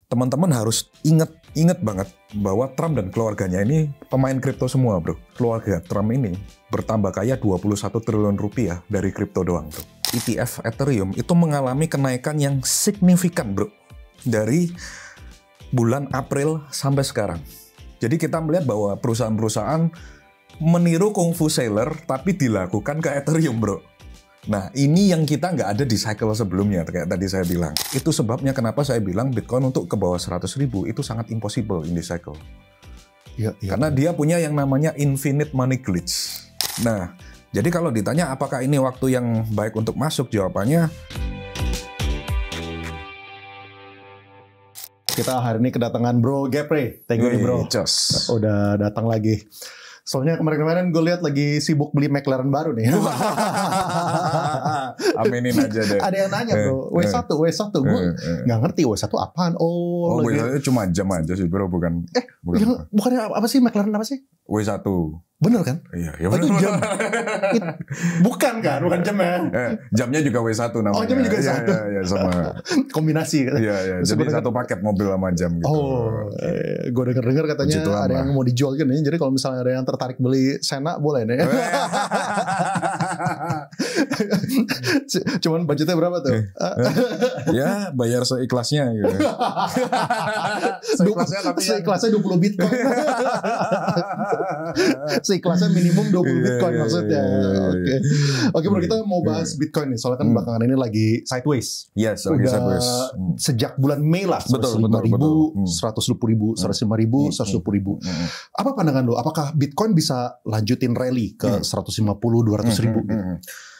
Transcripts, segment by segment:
teman-teman harus ingat banget bahwa Trump dan keluarganya ini pemain kripto semua, bro. Keluarga Trump ini bertambah kaya 21 triliun rupiah dari kripto doang, bro. ETF Ethereum itu mengalami kenaikan yang signifikan, bro, dari bulan April sampai sekarang. Jadi kita melihat bahwa perusahaan-perusahaan meniru Kung Fu Sailor tapi dilakukan ke Ethereum, bro. Nah, ini yang kita nggak ada di cycle sebelumnya, kayak tadi saya bilang. Itu sebabnya kenapa saya bilang Bitcoin untuk ke bawah 100.000 itu sangat impossible in this cycle. Ya. Karena dia punya yang namanya infinite money glitch. Nah, jadi kalau ditanya apakah ini waktu yang baik untuk masuk, jawabannya kita hari ini kedatangan Bro Gepre. Thank you Bro. Just. Udah datang lagi. Soalnya kemarin-kemarin gue lihat lagi sibuk beli McLaren baru nih. Aminin aja deh. Ada yang nanya bro, W1. Gue nggak ngerti W1 apaan. Oh W1 cuma jam aja sih bro, bukan. Bukannya apa sih McLaren apa sih? W1. Bener kan? Iya bener. Jam. Bukan jamnya. Jamnya juga W1 namanya. Oh jamnya juga W1. Iya sama. Kombinasi. Iya. Jadi satu paket mobil sama jam gitu. Oh, gue denger katanya ada yang mau dijual kan nih. Jadi kalau misalnya ada yang tertarik beli Sena boleh nih. Cuman budgetnya berapa tuh? Ya bayar seikhlasnya gitu. Seikhlasnya 20 Bitcoin. Seikhlasnya minimum 20 Bitcoin maksudnya. Oke bro, kita mau bahas Bitcoin nih. Soalnya kan belakangan ini lagi sideways. Yes, lagi sideways. Sejak bulan Mei lah. 105.000, 120.000, 105.000, 120.000. Apa pandangan lo? Apakah Bitcoin bisa lanjutin rally ke 150, 200.000 gitu?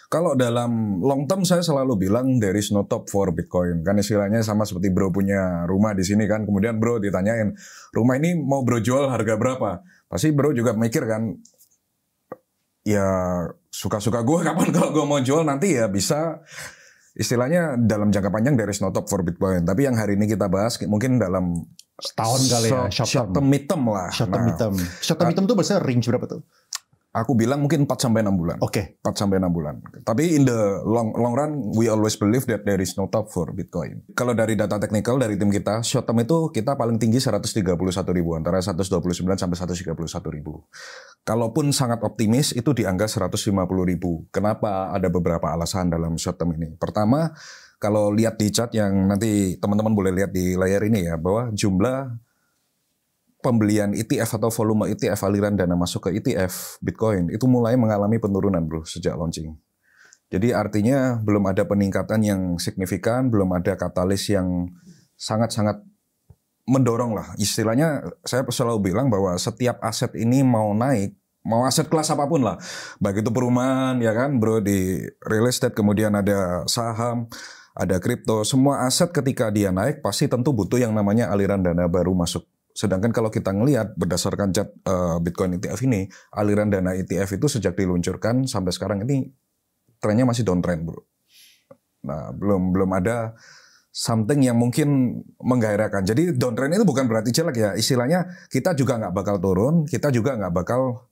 Kalau dalam long term saya selalu bilang there is no top for Bitcoin. Kan istilahnya sama seperti bro punya rumah di sini kan. Kemudian bro ditanyain, rumah ini mau bro jual harga berapa? Pasti bro juga mikir kan, ya suka-suka gue kapan kalau gue mau jual nanti ya bisa. Istilahnya dalam jangka panjang there is no top for Bitcoin. Tapi yang hari ini kita bahas mungkin dalam setahun kali ya. Short term midterm lah. Short term midterm tuh biasanya range berapa tuh? Aku bilang mungkin 4-6 bulan. Oke. 4-6 bulan. Tapi in the long run, we always believe that there is no top for Bitcoin. Kalau dari data teknikal dari tim kita, short term itu kita paling tinggi 131.000, antara 129 sampai 131.000. Kalaupun sangat optimis, itu di angka 150.000. Kenapa? Ada beberapa alasan dalam short term ini. Pertama, kalau lihat di chart yang nanti teman-teman boleh lihat di layar ini ya, bahwa jumlah pembelian ETF atau volume ETF, aliran dana masuk ke ETF Bitcoin itu mulai mengalami penurunan bro sejak launching. Jadi artinya belum ada peningkatan yang signifikan, belum ada katalis yang sangat-sangat mendorong lah. Istilahnya saya selalu bilang bahwa setiap aset ini mau naik, mau aset kelas apapun lah, baik itu perumahan ya kan bro, di real estate, kemudian ada saham, ada kripto, semua aset ketika dia naik pasti tentu butuh yang namanya aliran dana baru masuk. Sedangkan kalau kita ngelihat berdasarkan chart Bitcoin ETF ini, aliran dana ETF itu sejak diluncurkan sampai sekarang ini trennya masih downtrend, bro. Nah, belum ada something yang mungkin menggairahkan. Jadi downtrend itu bukan berarti jelek ya. Istilahnya kita juga nggak bakal turun, kita juga nggak bakal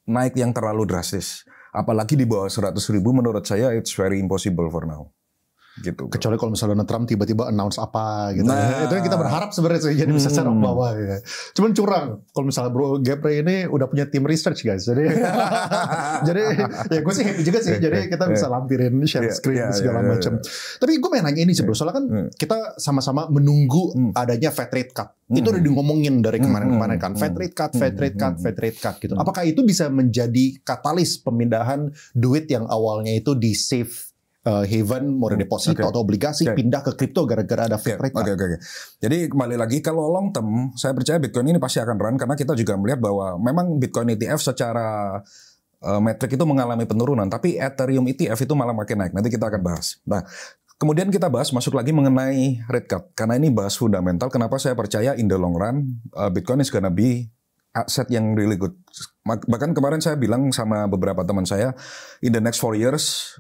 naik yang terlalu drastis. Apalagi di bawah 100.000 menurut saya it's very impossible for now. Gitu. Kecuali kalau misalnya Donald Trump tiba-tiba announce apa gitu. Nah, itu yang kita berharap sebenarnya jadi bisa secara bawah gitu. Cuman curang kalau misalnya Bro Gepre ini udah punya tim research guys. Jadi ya gue sih happy juga sih. Jadi kita bisa lampirin share screen segala macam. Tapi gue pengen nanya ini sih Bro. Soalnya kan kita sama-sama menunggu adanya Fed rate cut. Itu udah ngomongin dari kemarin-kemarin kan. Fed rate cut gitu. Apakah itu bisa menjadi katalis pemindahan duit yang awalnya itu di safe haven, mau deposito atau obligasi pindah ke kripto gara-gara ada Fed rate cut. Oke. Jadi kembali lagi kalau long term, saya percaya Bitcoin ini pasti akan run karena kita juga melihat bahwa memang Bitcoin ETF secara metrik itu mengalami penurunan, tapi Ethereum ETF itu malah makin naik. Nanti kita akan bahas. Nah, kemudian kita bahas masuk lagi mengenai rate cut karena ini bahas fundamental. Kenapa saya percaya in the long run Bitcoin is gonna be aset yang really good. Bahkan kemarin saya bilang sama beberapa teman saya, in the next 4 years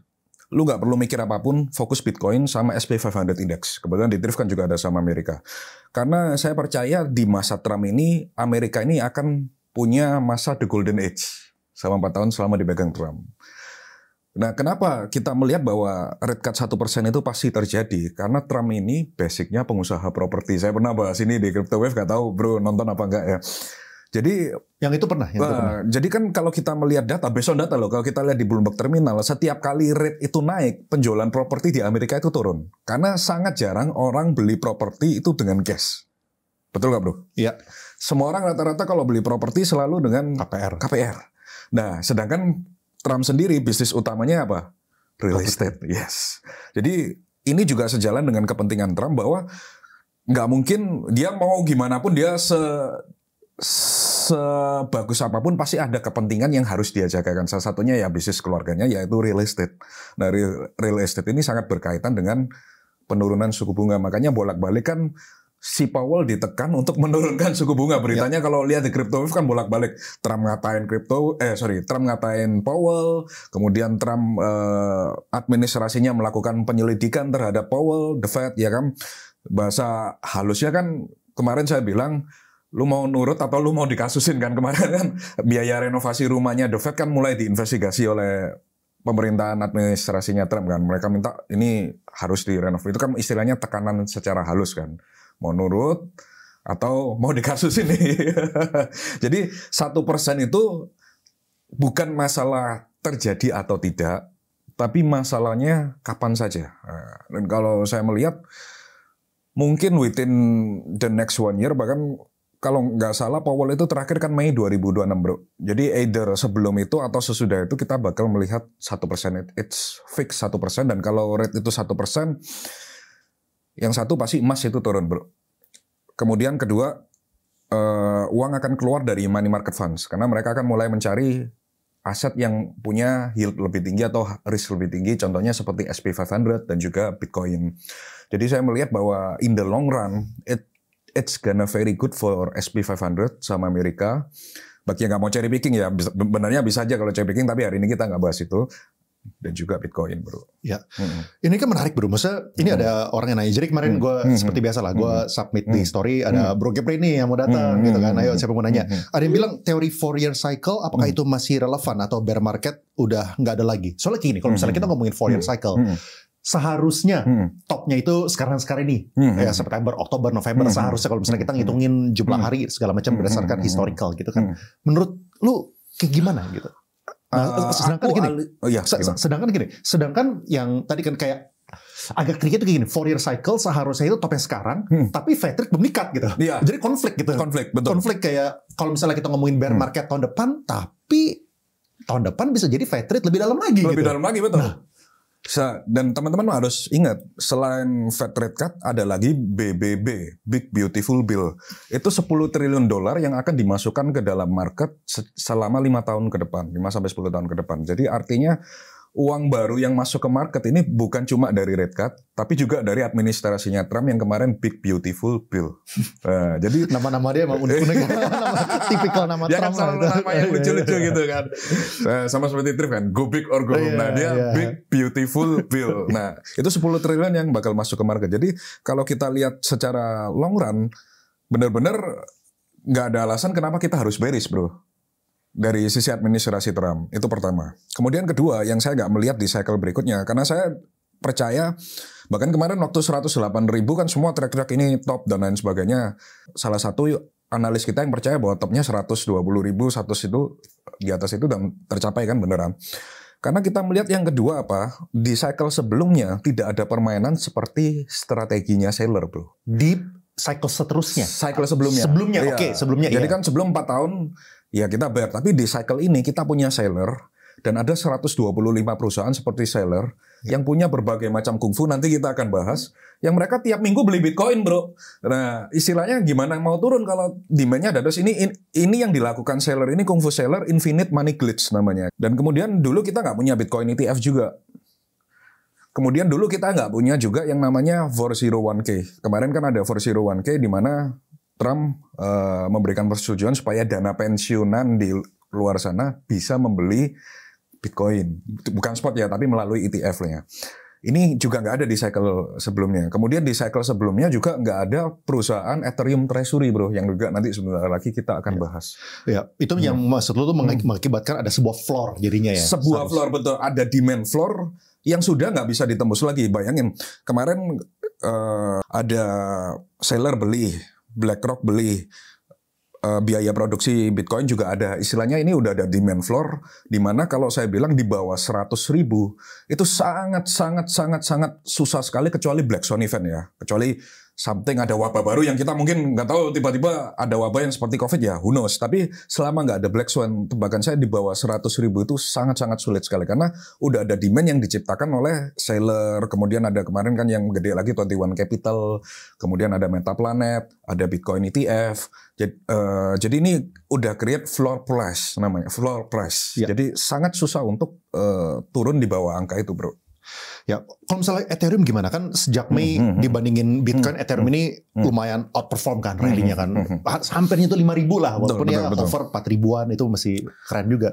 lu nggak perlu mikir apapun, fokus Bitcoin sama SP500 Index. Kebetulan di Thrift kan juga ada sama Amerika. Karena saya percaya di masa Trump ini, Amerika ini akan punya masa the golden age. Selama 4 tahun selama dipegang Trump. Nah, kenapa kita melihat bahwa rate cut 1% itu pasti terjadi? Karena Trump ini basicnya pengusaha properti. Saya pernah bahas ini di Crypto Wave, gak tahu bro nonton apa enggak ya. Jadi yang itu pernah. Jadi kan kalau kita melihat data, based on data loh, kalau kita lihat di Bloomberg Terminal, setiap kali rate itu naik, penjualan properti di Amerika itu turun. Karena sangat jarang orang beli properti itu dengan cash. Betul nggak bro? Iya. Semua orang rata-rata kalau beli properti selalu dengan KPR. Nah, sedangkan Trump sendiri bisnis utamanya apa? Real estate. Yes. Jadi ini juga sejalan dengan kepentingan Trump bahwa nggak mungkin dia mau gimana pun dia sebagus apapun pasti ada kepentingan yang harus dia jagakan. Salah satunya ya bisnis keluarganya yaitu real estate. Nah, real estate ini sangat berkaitan dengan penurunan suku bunga. Makanya bolak-balik kan si Powell ditekan untuk menurunkan suku bunga. Beritanya kalau lihat di Crypto Wave kan bolak-balik. Trump ngatain Trump ngatain Powell, kemudian Trump administrasinya melakukan penyelidikan terhadap Powell, the Fed, ya kan. Bahasa halusnya kan kemarin saya bilang, lu mau nurut atau lu mau dikasusin kan kemarin kan biaya renovasi rumahnya The Fed kan mulai diinvestigasi oleh pemerintahan administrasinya Trump kan. Mereka minta ini harus direnov. Itu kan istilahnya tekanan secara halus kan. Mau nurut atau mau dikasusin nih. Jadi 1% itu bukan masalah terjadi atau tidak, tapi masalahnya kapan saja. Dan kalau saya melihat mungkin within the next 1 year, bahkan kalau nggak salah Powell itu terakhir kan Mei 2026 bro. Jadi either sebelum itu atau sesudah itu kita bakal melihat 1%. It's fix 1%. Dan kalau rate itu 1%, yang satu pasti emas itu turun bro. Kemudian kedua, uang akan keluar dari money market funds. Karena mereka akan mulai mencari aset yang punya yield lebih tinggi atau risk lebih tinggi. Contohnya seperti SP500 dan juga Bitcoin. Jadi saya melihat bahwa in the long run, it's gonna very good for SP500 sama Amerika. Bagi yang nggak mau cherry picking ya, benarnya bisa aja kalau cherry picking, tapi hari ini kita nggak bahas itu. Dan juga Bitcoin bro. Ya, ini kan menarik bro. Maksudnya ini ada orang yang nanya. Jadi kemarin gue seperti biasa lah, gue submit di story ada Bro Gepre nih yang mau datang gitu kan. Ayo siapa mau nanya. Ada yang bilang teori 4-year cycle apakah itu masih relevan atau bear market udah nggak ada lagi. Soalnya gini, kalau misalnya kita ngomongin 4-year cycle, seharusnya topnya itu sekarang ini ya September, Oktober, November seharusnya kalau misalnya kita ngitungin jumlah hari segala macam berdasarkan historical gitu kan. Menurut lu kayak gimana gitu? Nah, sedangkan yang tadi kan kayak agak tricky itu kayak gini, 4-year cycle seharusnya itu topnya sekarang, tapi Fed rate belum meningkat gitu. Yeah. Jadi konflik gitu. Betul. Konflik kayak kalau misalnya kita ngomongin bear market tahun depan, tapi tahun depan bisa jadi Fed rate lebih dalam lagi. Lebih gitu. dalam lagi betul. Nah. Dan teman-teman harus ingat, selain Fed rate cut, ada lagi BBB, Big Beautiful Bill. Itu 10 triliun dolar yang akan dimasukkan ke dalam market selama 5 tahun ke depan, 5-10 tahun ke depan. Jadi artinya uang baru yang masuk ke market ini bukan cuma dari rate cut, tapi juga dari administrasinya Trump yang kemarin Big Beautiful Bill. Jadi nama-nama dia emang unik-unik, tipikal nama dia Trump. Dia kan selalu nama yang lucu-lucu gitu kan. Sama seperti Trump kan, go big or go home. Nah dia Big Beautiful Bill. Nah itu 10 triliun yang bakal masuk ke market. Jadi kalau kita lihat secara long run, benar-benar nggak ada alasan kenapa kita harus bearish bro. Dari sisi administrasi Trump, itu pertama. Kemudian kedua, yang saya nggak melihat di cycle berikutnya, karena saya percaya, bahkan kemarin waktu 108.000 kan semua track ini top dan lain sebagainya. Salah satu analis kita yang percaya bahwa topnya 120.000, 100 itu di atas itu dan tercapai kan beneran. Karena kita melihat yang kedua apa, di cycle sebelumnya tidak ada permainan seperti strateginya seller bro. Di cycle seterusnya? Cycle sebelumnya. Sebelumnya, iya. Oke, sebelumnya. Jadi kan sebelum 4 tahun, ya kita bear, tapi di cycle ini kita punya seller dan ada 125 perusahaan seperti seller yang punya berbagai macam kungfu, nanti kita akan bahas, yang mereka tiap minggu beli Bitcoin bro. Nah istilahnya gimana mau turun kalau demand-nya ada. Terus ini yang dilakukan seller ini kungfu seller, infinite money glitch namanya. Dan kemudian dulu kita nggak punya Bitcoin ETF juga. Kemudian dulu kita nggak punya juga yang namanya 401k. Kemarin kan ada 401k di mana Trump memberikan persetujuan supaya dana pensiunan di luar sana bisa membeli Bitcoin. Bukan spot ya, tapi melalui ETF-nya. Ini juga nggak ada di cycle sebelumnya. Kemudian di cycle sebelumnya juga nggak ada perusahaan Ethereum Treasury, bro, yang juga nanti sebentar lagi kita akan bahas. Ya, itu yang maksud lu tuh mengakibatkan ada sebuah floor jadinya ya. Sebuah floor, betul. Ada demand floor yang sudah nggak bisa ditembus lagi. Bayangin, kemarin ada seller beli, BlackRock beli, biaya produksi Bitcoin juga ada. Istilahnya ini udah ada demand floor, di mana kalau saya bilang di bawah 100.000 itu sangat susah sekali, kecuali Black Swan event ya. Kecuali something ada wabah baru yang kita mungkin nggak tahu, tiba-tiba ada wabah yang seperti COVID ya, who knows. Tapi selama nggak ada Black Swan, tebakan saya di bawah 100.000 itu sangat sulit sekali, karena udah ada demand yang diciptakan oleh seller. Kemudian ada kemarin kan yang gede lagi 21 Capital, kemudian ada Metaplanet, ada Bitcoin ETF. Jadi ini udah create floor price namanya, floor price. Ya. Jadi sangat susah untuk turun di bawah angka itu, bro. Ya, kalau misalnya Ethereum gimana, kan sejak Mei dibandingin Bitcoin, Ethereum ini lumayan outperform kan rally-nya kan. Hampirnya itu 5.000 lah, walaupun betul. Over 4.000-an itu masih keren juga.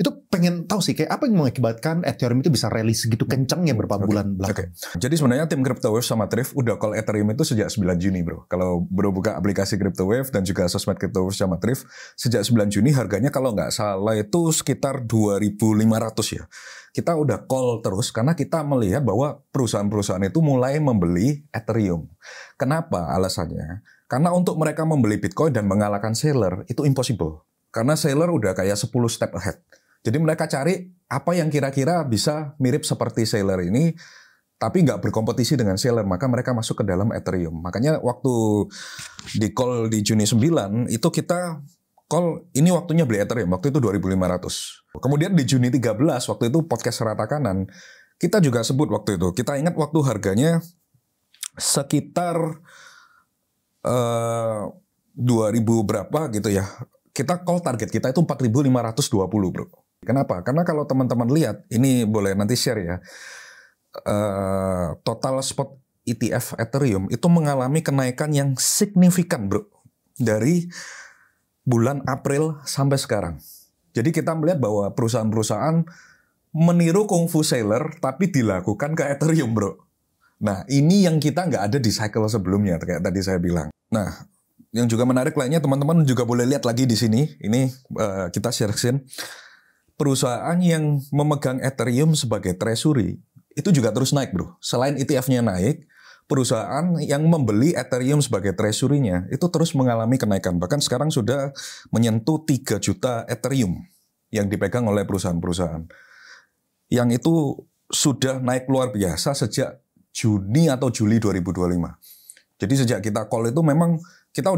Itu pengen tahu sih kayak apa yang mengakibatkan Ethereum itu bisa rally segitu kencangnya beberapa bulan belakang. Jadi sebenarnya tim CryptoWave sama Thrift udah call Ethereum itu sejak 9 Juni, bro. Kalau bro buka aplikasi CryptoWave dan juga sosmed CryptoWave sama Thrift, sejak 9 Juni harganya kalau nggak salah itu sekitar 2.500 ya. Kita udah call terus karena kita melihat bahwa perusahaan-perusahaan itu mulai membeli Ethereum. Kenapa alasannya? Karena untuk mereka membeli Bitcoin dan mengalahkan seller itu impossible. Karena seller udah kayak 10 step ahead. Jadi mereka cari apa yang kira-kira bisa mirip seperti seller ini, tapi nggak berkompetisi dengan seller, maka mereka masuk ke dalam Ethereum. Makanya waktu di call di Juni 9, itu kita call ini waktunya beli Ethereum, waktu itu 2.500. Kemudian di Juni 13, waktu itu podcast Rata Kanan, kita juga sebut waktu itu. Kita ingat waktu harganya sekitar 2.000 berapa gitu ya. Kita call target kita itu 4.520, bro. Kenapa? Karena kalau teman-teman lihat, ini boleh nanti share ya, total spot ETF Ethereum itu mengalami kenaikan yang signifikan, bro, dari bulan April sampai sekarang. Jadi kita melihat bahwa perusahaan-perusahaan meniru kungfu seller tapi dilakukan ke Ethereum, bro. Nah, ini yang kita nggak ada di cycle sebelumnya, kayak tadi saya bilang. Nah, yang juga menarik lainnya, teman-teman juga boleh lihat lagi di sini. Ini kita share screen. Perusahaan yang memegang Ethereum sebagai treasury itu juga terus naik, bro. Selain ETF-nya naik, perusahaan yang membeli Ethereum sebagai treasury-nya itu terus mengalami kenaikan. Bahkan sekarang sudah menyentuh 3 juta Ethereum yang dipegang oleh perusahaan-perusahaan. Yang itu sudah naik luar biasa sejak Juni atau Juli 2025. Jadi sejak kita call itu memang kita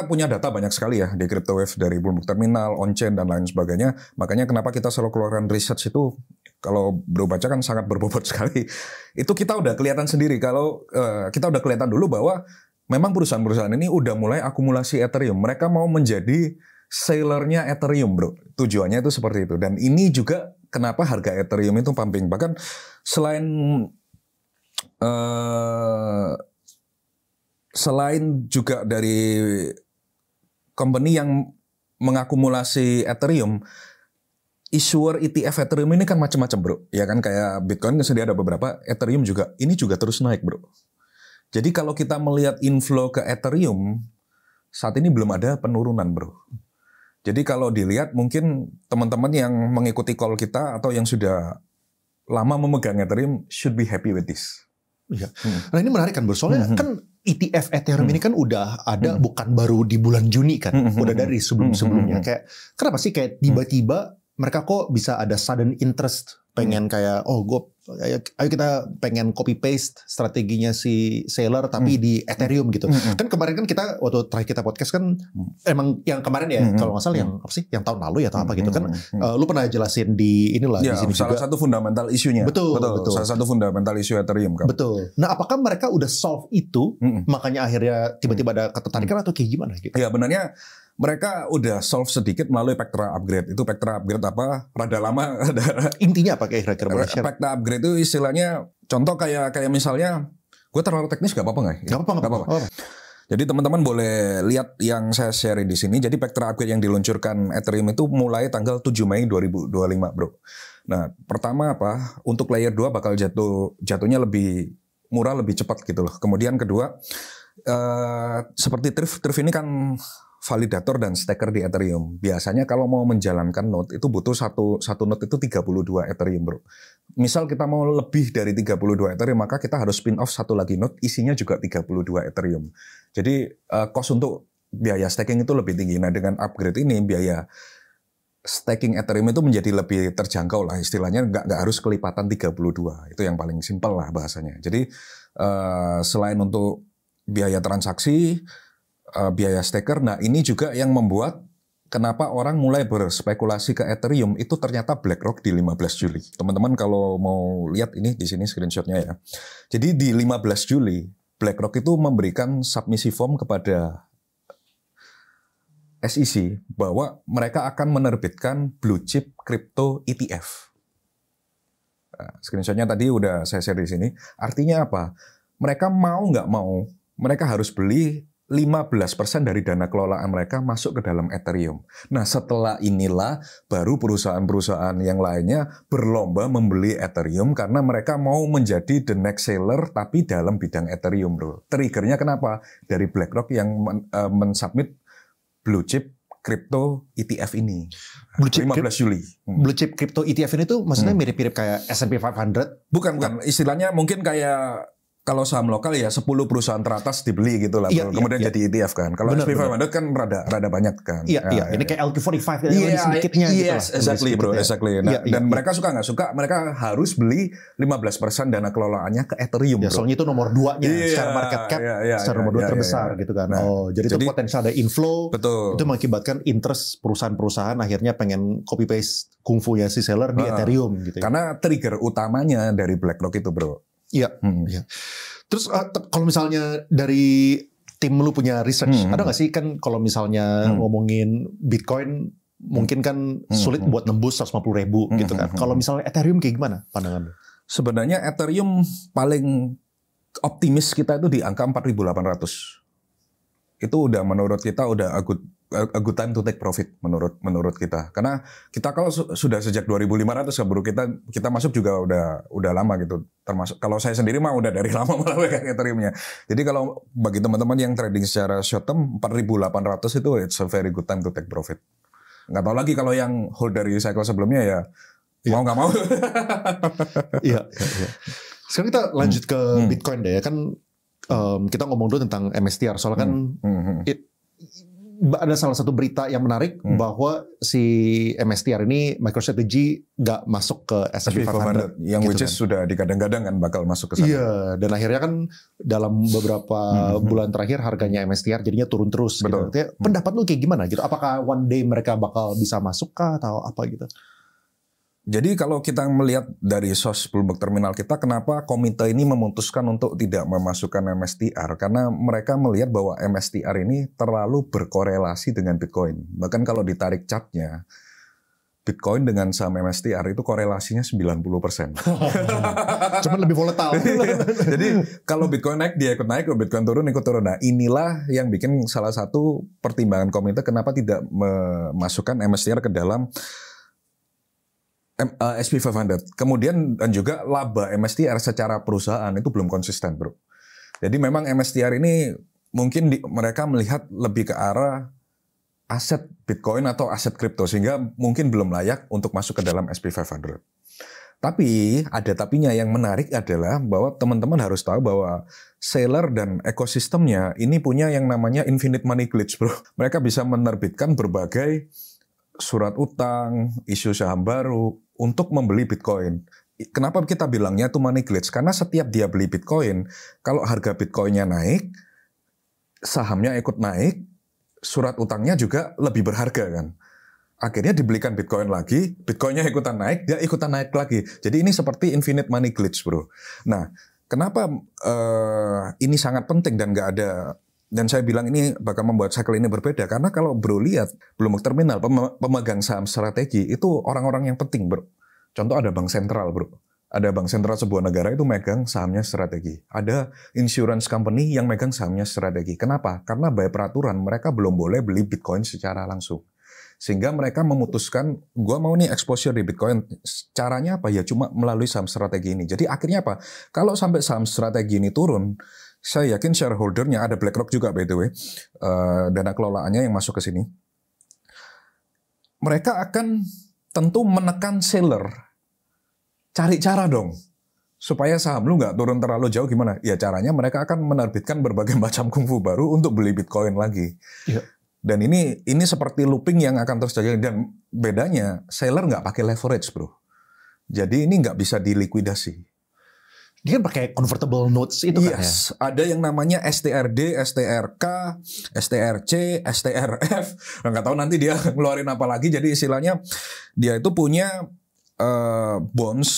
punya data banyak sekali ya di CryptoWave, dari Bloomberg Terminal, on-chain, dan lain sebagainya. Makanya kenapa kita selalu keluarkan research itu, kalau bro baca kan sangat berbobot sekali. Itu kita udah kelihatan sendiri, kalau kita udah kelihatan dulu bahwa memang perusahaan-perusahaan ini udah mulai akumulasi Ethereum. Mereka mau menjadi sellernya Ethereum, bro. Tujuannya itu seperti itu. Dan ini juga kenapa harga Ethereum itu pumping. Bahkan selain juga dari company yang mengakumulasi Ethereum, issuer ETF Ethereum ini kan macam-macam, bro. Ya kan, kayak Bitcoin kan sedia ada beberapa, Ethereum juga. Ini juga terus naik, bro. Jadi kalau kita melihat inflow ke Ethereum, saat ini belum ada penurunan, bro. Jadi kalau dilihat, mungkin teman-teman yang mengikuti call kita atau yang sudah lama memegang Ethereum should be happy with this. Iya. Nah ini menarik kan, bro. Soalnya kan ETF Ethereum ini kan udah ada bukan baru di bulan Juni kan, udah dari sebelum-sebelumnya. Kayak kenapa sih kayak tiba-tiba mereka kok bisa ada sudden interest pengen kayak ayo kita pengen copy paste strateginya si seller tapi di Ethereum gitu. Kan kemarin kan kita waktu terakhir kita podcast kan emang yang kemarin ya kalau nggak salah yang apa sih, yang tahun lalu ya atau apa gitu kan, lu pernah jelasin di inilah ya, di sini salah juga. satu fundamental isunya. Betul. Salah satu fundamental isu Ethereum kan. Betul. Nah, apakah mereka udah solve itu makanya akhirnya tiba-tiba ada ketertarikan atau kayak gimana gitu? Ya benarnya mereka udah solve sedikit melalui Pectra Upgrade. Itu Pectra Upgrade apa? Rada lama. Intinya apa kira-kira? Pectra Upgrade itu istilahnya, contoh kayak misalnya, gue terlalu teknis gak apa-apa nggak? Gak apa-apa. Jadi teman-teman boleh lihat yang saya share di sini. Jadi Vector upgrade yang diluncurkan Ethereum itu mulai tanggal 7 Mei 2025, bro. Nah, pertama apa? Untuk layer 2 bakal jatuhnya lebih murah, lebih cepat gitu loh. Kemudian kedua, seperti Thrift ini kan validator dan staker di Ethereum. Biasanya kalau mau menjalankan node itu butuh satu node itu 32 Ethereum, bro. Misal kita mau lebih dari 32 Ethereum, maka kita harus spin off satu lagi node, isinya juga 32 Ethereum. Jadi cost untuk biaya staking itu lebih tinggi. Nah, dengan upgrade ini biaya staking Ethereum itu menjadi lebih terjangkau lah, istilahnya nggak harus kelipatan 32. Itu yang paling simpel lah bahasanya. Jadi selain untuk biaya transaksi, biaya staker, nah ini juga yang membuat kenapa orang mulai berspekulasi ke Ethereum itu ternyata BlackRock di 15 Juli. Teman-teman kalau mau lihat ini di sini screenshotnya ya. Jadi di 15 Juli BlackRock itu memberikan submisi form kepada SEC bahwa mereka akan menerbitkan blue chip crypto ETF. Nah, screenshotnya tadi udah saya share di sini. Artinya apa? Mereka mau nggak mau, mereka harus beli 15% dari dana kelolaan mereka masuk ke dalam Ethereum. Nah, setelah inilah baru perusahaan-perusahaan yang lainnya berlomba membeli Ethereum karena mereka mau menjadi the next seller tapi dalam bidang Ethereum, bro. Triggernya kenapa? Dari BlackRock yang mensubmit blue chip crypto ETF ini. Blue chip 15 Juli. Blue chip crypto ETF ini tuh maksudnya mirip-mirip kayak S&P 500? Bukan. Istilahnya mungkin kayak kalau saham lokal ya 10 perusahaan teratas dibeli gitu lah. Kemudian jadi ETF kan. Kalau S&P 500 kan rada banyak kan. Iya. Ini kayak LQ45 sedikitnya gitu lah. Exactly bro, exactly. Nah, dan mereka suka nggak suka, mereka harus beli 15% dana kelolaannya ke Ethereum, bro. Soalnya itu nomor 2-nya secara market cap, secara nomor 2 terbesar gitu kan. Nah, jadi itu potensial ada inflow. Betul. Itu mengakibatkan interest perusahaan-perusahaan akhirnya pengen copy paste kungfunya si seller di Ethereum gitu. Karena trigger utamanya dari BlackRock itu, bro. Iya. Terus kalau misalnya dari tim lu punya research, ada nggak sih kan kalau misalnya ngomongin Bitcoin mungkin kan sulit buat nembus 150.000 gitu kan. Kalau misalnya Ethereum kayak gimana pandangan lu? Sebenarnya Ethereum paling optimis kita itu di angka 4.800. Itu udah menurut kita udah a good time to take profit menurut kita. Karena kita kalau sudah sejak 2.500 ya bro, kita masuk juga udah lama gitu. Termasuk kalau saya sendiri mah udah dari lama malah kayak Ethereum-nya. Jadi kalau bagi teman-teman yang trading secara short term 4.800 itu it's a very good time to take profit. Nggak tahu lagi kalau yang hold dari cycle sebelumnya ya mau nggak mau. Iya. Sekarang kita lanjut ke Bitcoin deh ya kan. Kita ngomong dulu tentang MSTR soalnya kan ada salah satu berita yang menarik bahwa si MSTR ini MicroStrategy nggak masuk ke S&P 500 yang gitu which is kan. sudah digadang-gadang kan bakal masuk ke sana. Iya, dan akhirnya kan dalam beberapa bulan terakhir harganya MSTR jadinya turun terus. Betul. Gitu. Pendapat lu kayak gimana gitu? Apakah one day mereka bakal bisa masuk kah atau apa gitu? Jadi kalau kita melihat dari source Bloomberg terminal kita, kenapa komite ini memutuskan untuk tidak memasukkan MSTR? Karena mereka melihat bahwa MSTR ini terlalu berkorelasi dengan Bitcoin. Bahkan kalau ditarik chartnya, Bitcoin dengan saham MSTR itu korelasinya 90%. Cuman lebih volatile. Jadi kalau Bitcoin naik, dia ikut naik, kalau Bitcoin turun, ikut turun. Nah inilah yang bikin salah satu pertimbangan komite kenapa tidak memasukkan MSTR ke dalam SP 500. Kemudian dan juga laba MSTR secara perusahaan itu belum konsisten, bro. Jadi memang MSTR ini mungkin mereka melihat lebih ke arah aset Bitcoin atau aset kripto sehingga mungkin belum layak untuk masuk ke dalam SP 500. Tapi ada tapinya yang menarik adalah bahwa teman-teman harus tahu bahwa seller dan ekosistemnya ini punya yang namanya infinite money glitch, bro. Mereka bisa menerbitkan berbagai surat utang, isu saham baru untuk membeli Bitcoin. Kenapa kita bilangnya itu money glitch? Karena setiap dia beli Bitcoin, kalau harga Bitcoinnya naik, sahamnya ikut naik, surat utangnya juga lebih berharga kan. Akhirnya dibelikan Bitcoin lagi, Bitcoinnya ikutan naik, dia ikutan naik lagi. Jadi ini seperti infinite money glitch, bro. Nah, kenapa ini sangat penting dan nggak ada. Dan saya bilang ini bakal membuat cycle ini berbeda. Karena kalau bro lihat, Bloomberg Terminal, pemegang saham strategi, itu orang-orang yang penting, bro. Contoh ada bank sentral, bro. Ada bank sentral sebuah negara itu megang sahamnya strategi. Ada insurance company yang megang sahamnya strategi. Kenapa? Karena by peraturan mereka belum boleh beli Bitcoin secara langsung. Sehingga mereka memutuskan, gua mau nih exposure di Bitcoin. Caranya apa? Ya cuma melalui saham strategi ini. Jadi akhirnya apa? Kalau sampai saham strategi ini turun, saya yakin shareholdernya, ada BlackRock juga by the way, dana kelolaannya yang masuk ke sini, mereka akan tentu menekan seller. Cari cara dong, supaya saham lu nggak turun terlalu jauh gimana? Ya caranya mereka akan menerbitkan berbagai macam kungfu baru untuk beli Bitcoin lagi. Iya. Dan ini seperti looping yang akan terus terjadi. Dan bedanya, seller nggak pakai leverage bro. Jadi ini nggak bisa dilikuidasi. Dia kan pakai convertible notes itu kan ya? Yes, ada yang namanya STRD, STRK, STRC, STRF. Nggak tahu nanti dia ngeluarin apa lagi. Jadi istilahnya dia itu punya bonds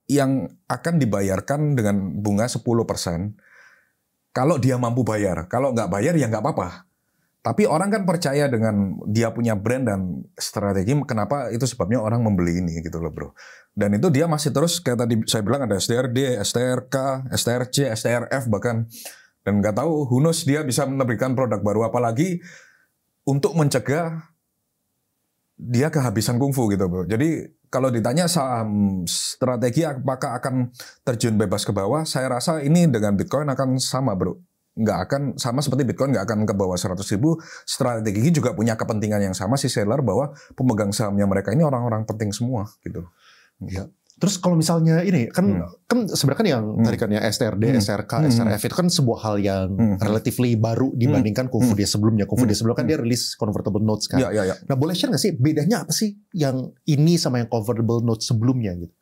yang akan dibayarkan dengan bunga 10%. Kalau dia mampu bayar. Kalau nggak bayar ya nggak apa-apa. Tapi orang kan percaya dengan dia punya brand dan strategi, kenapa itu sebabnya orang membeli ini gitu loh bro. Dan itu dia masih terus, kayak tadi saya bilang ada STRD, STRK, STRC, STRF bahkan. Dan nggak tahu, who knows dia bisa menerbitkan produk baru apalagi untuk mencegah dia kehabisan kungfu gitu bro. Jadi kalau ditanya saham strategi apakah akan terjun bebas ke bawah, saya rasa ini dengan Bitcoin akan sama bro. Nggak akan sama seperti Bitcoin, nggak akan ke bawah 100.000. Strategi juga punya kepentingan yang sama si seller bahwa pemegang sahamnya mereka ini orang-orang penting semua gitu. Ya. Terus kalau misalnya ini kan sebenarnya kan yang tadi kan ya STRD, SRK, SRF itu kan sebuah hal yang relatively baru dibandingkan kungfu dia sebelumnya. Kungfu dia sebelumnya kan dia rilis convertible notes kan. Ya. Nah boleh share nggak sih bedanya apa sih yang ini sama yang convertible notes sebelumnya gitu?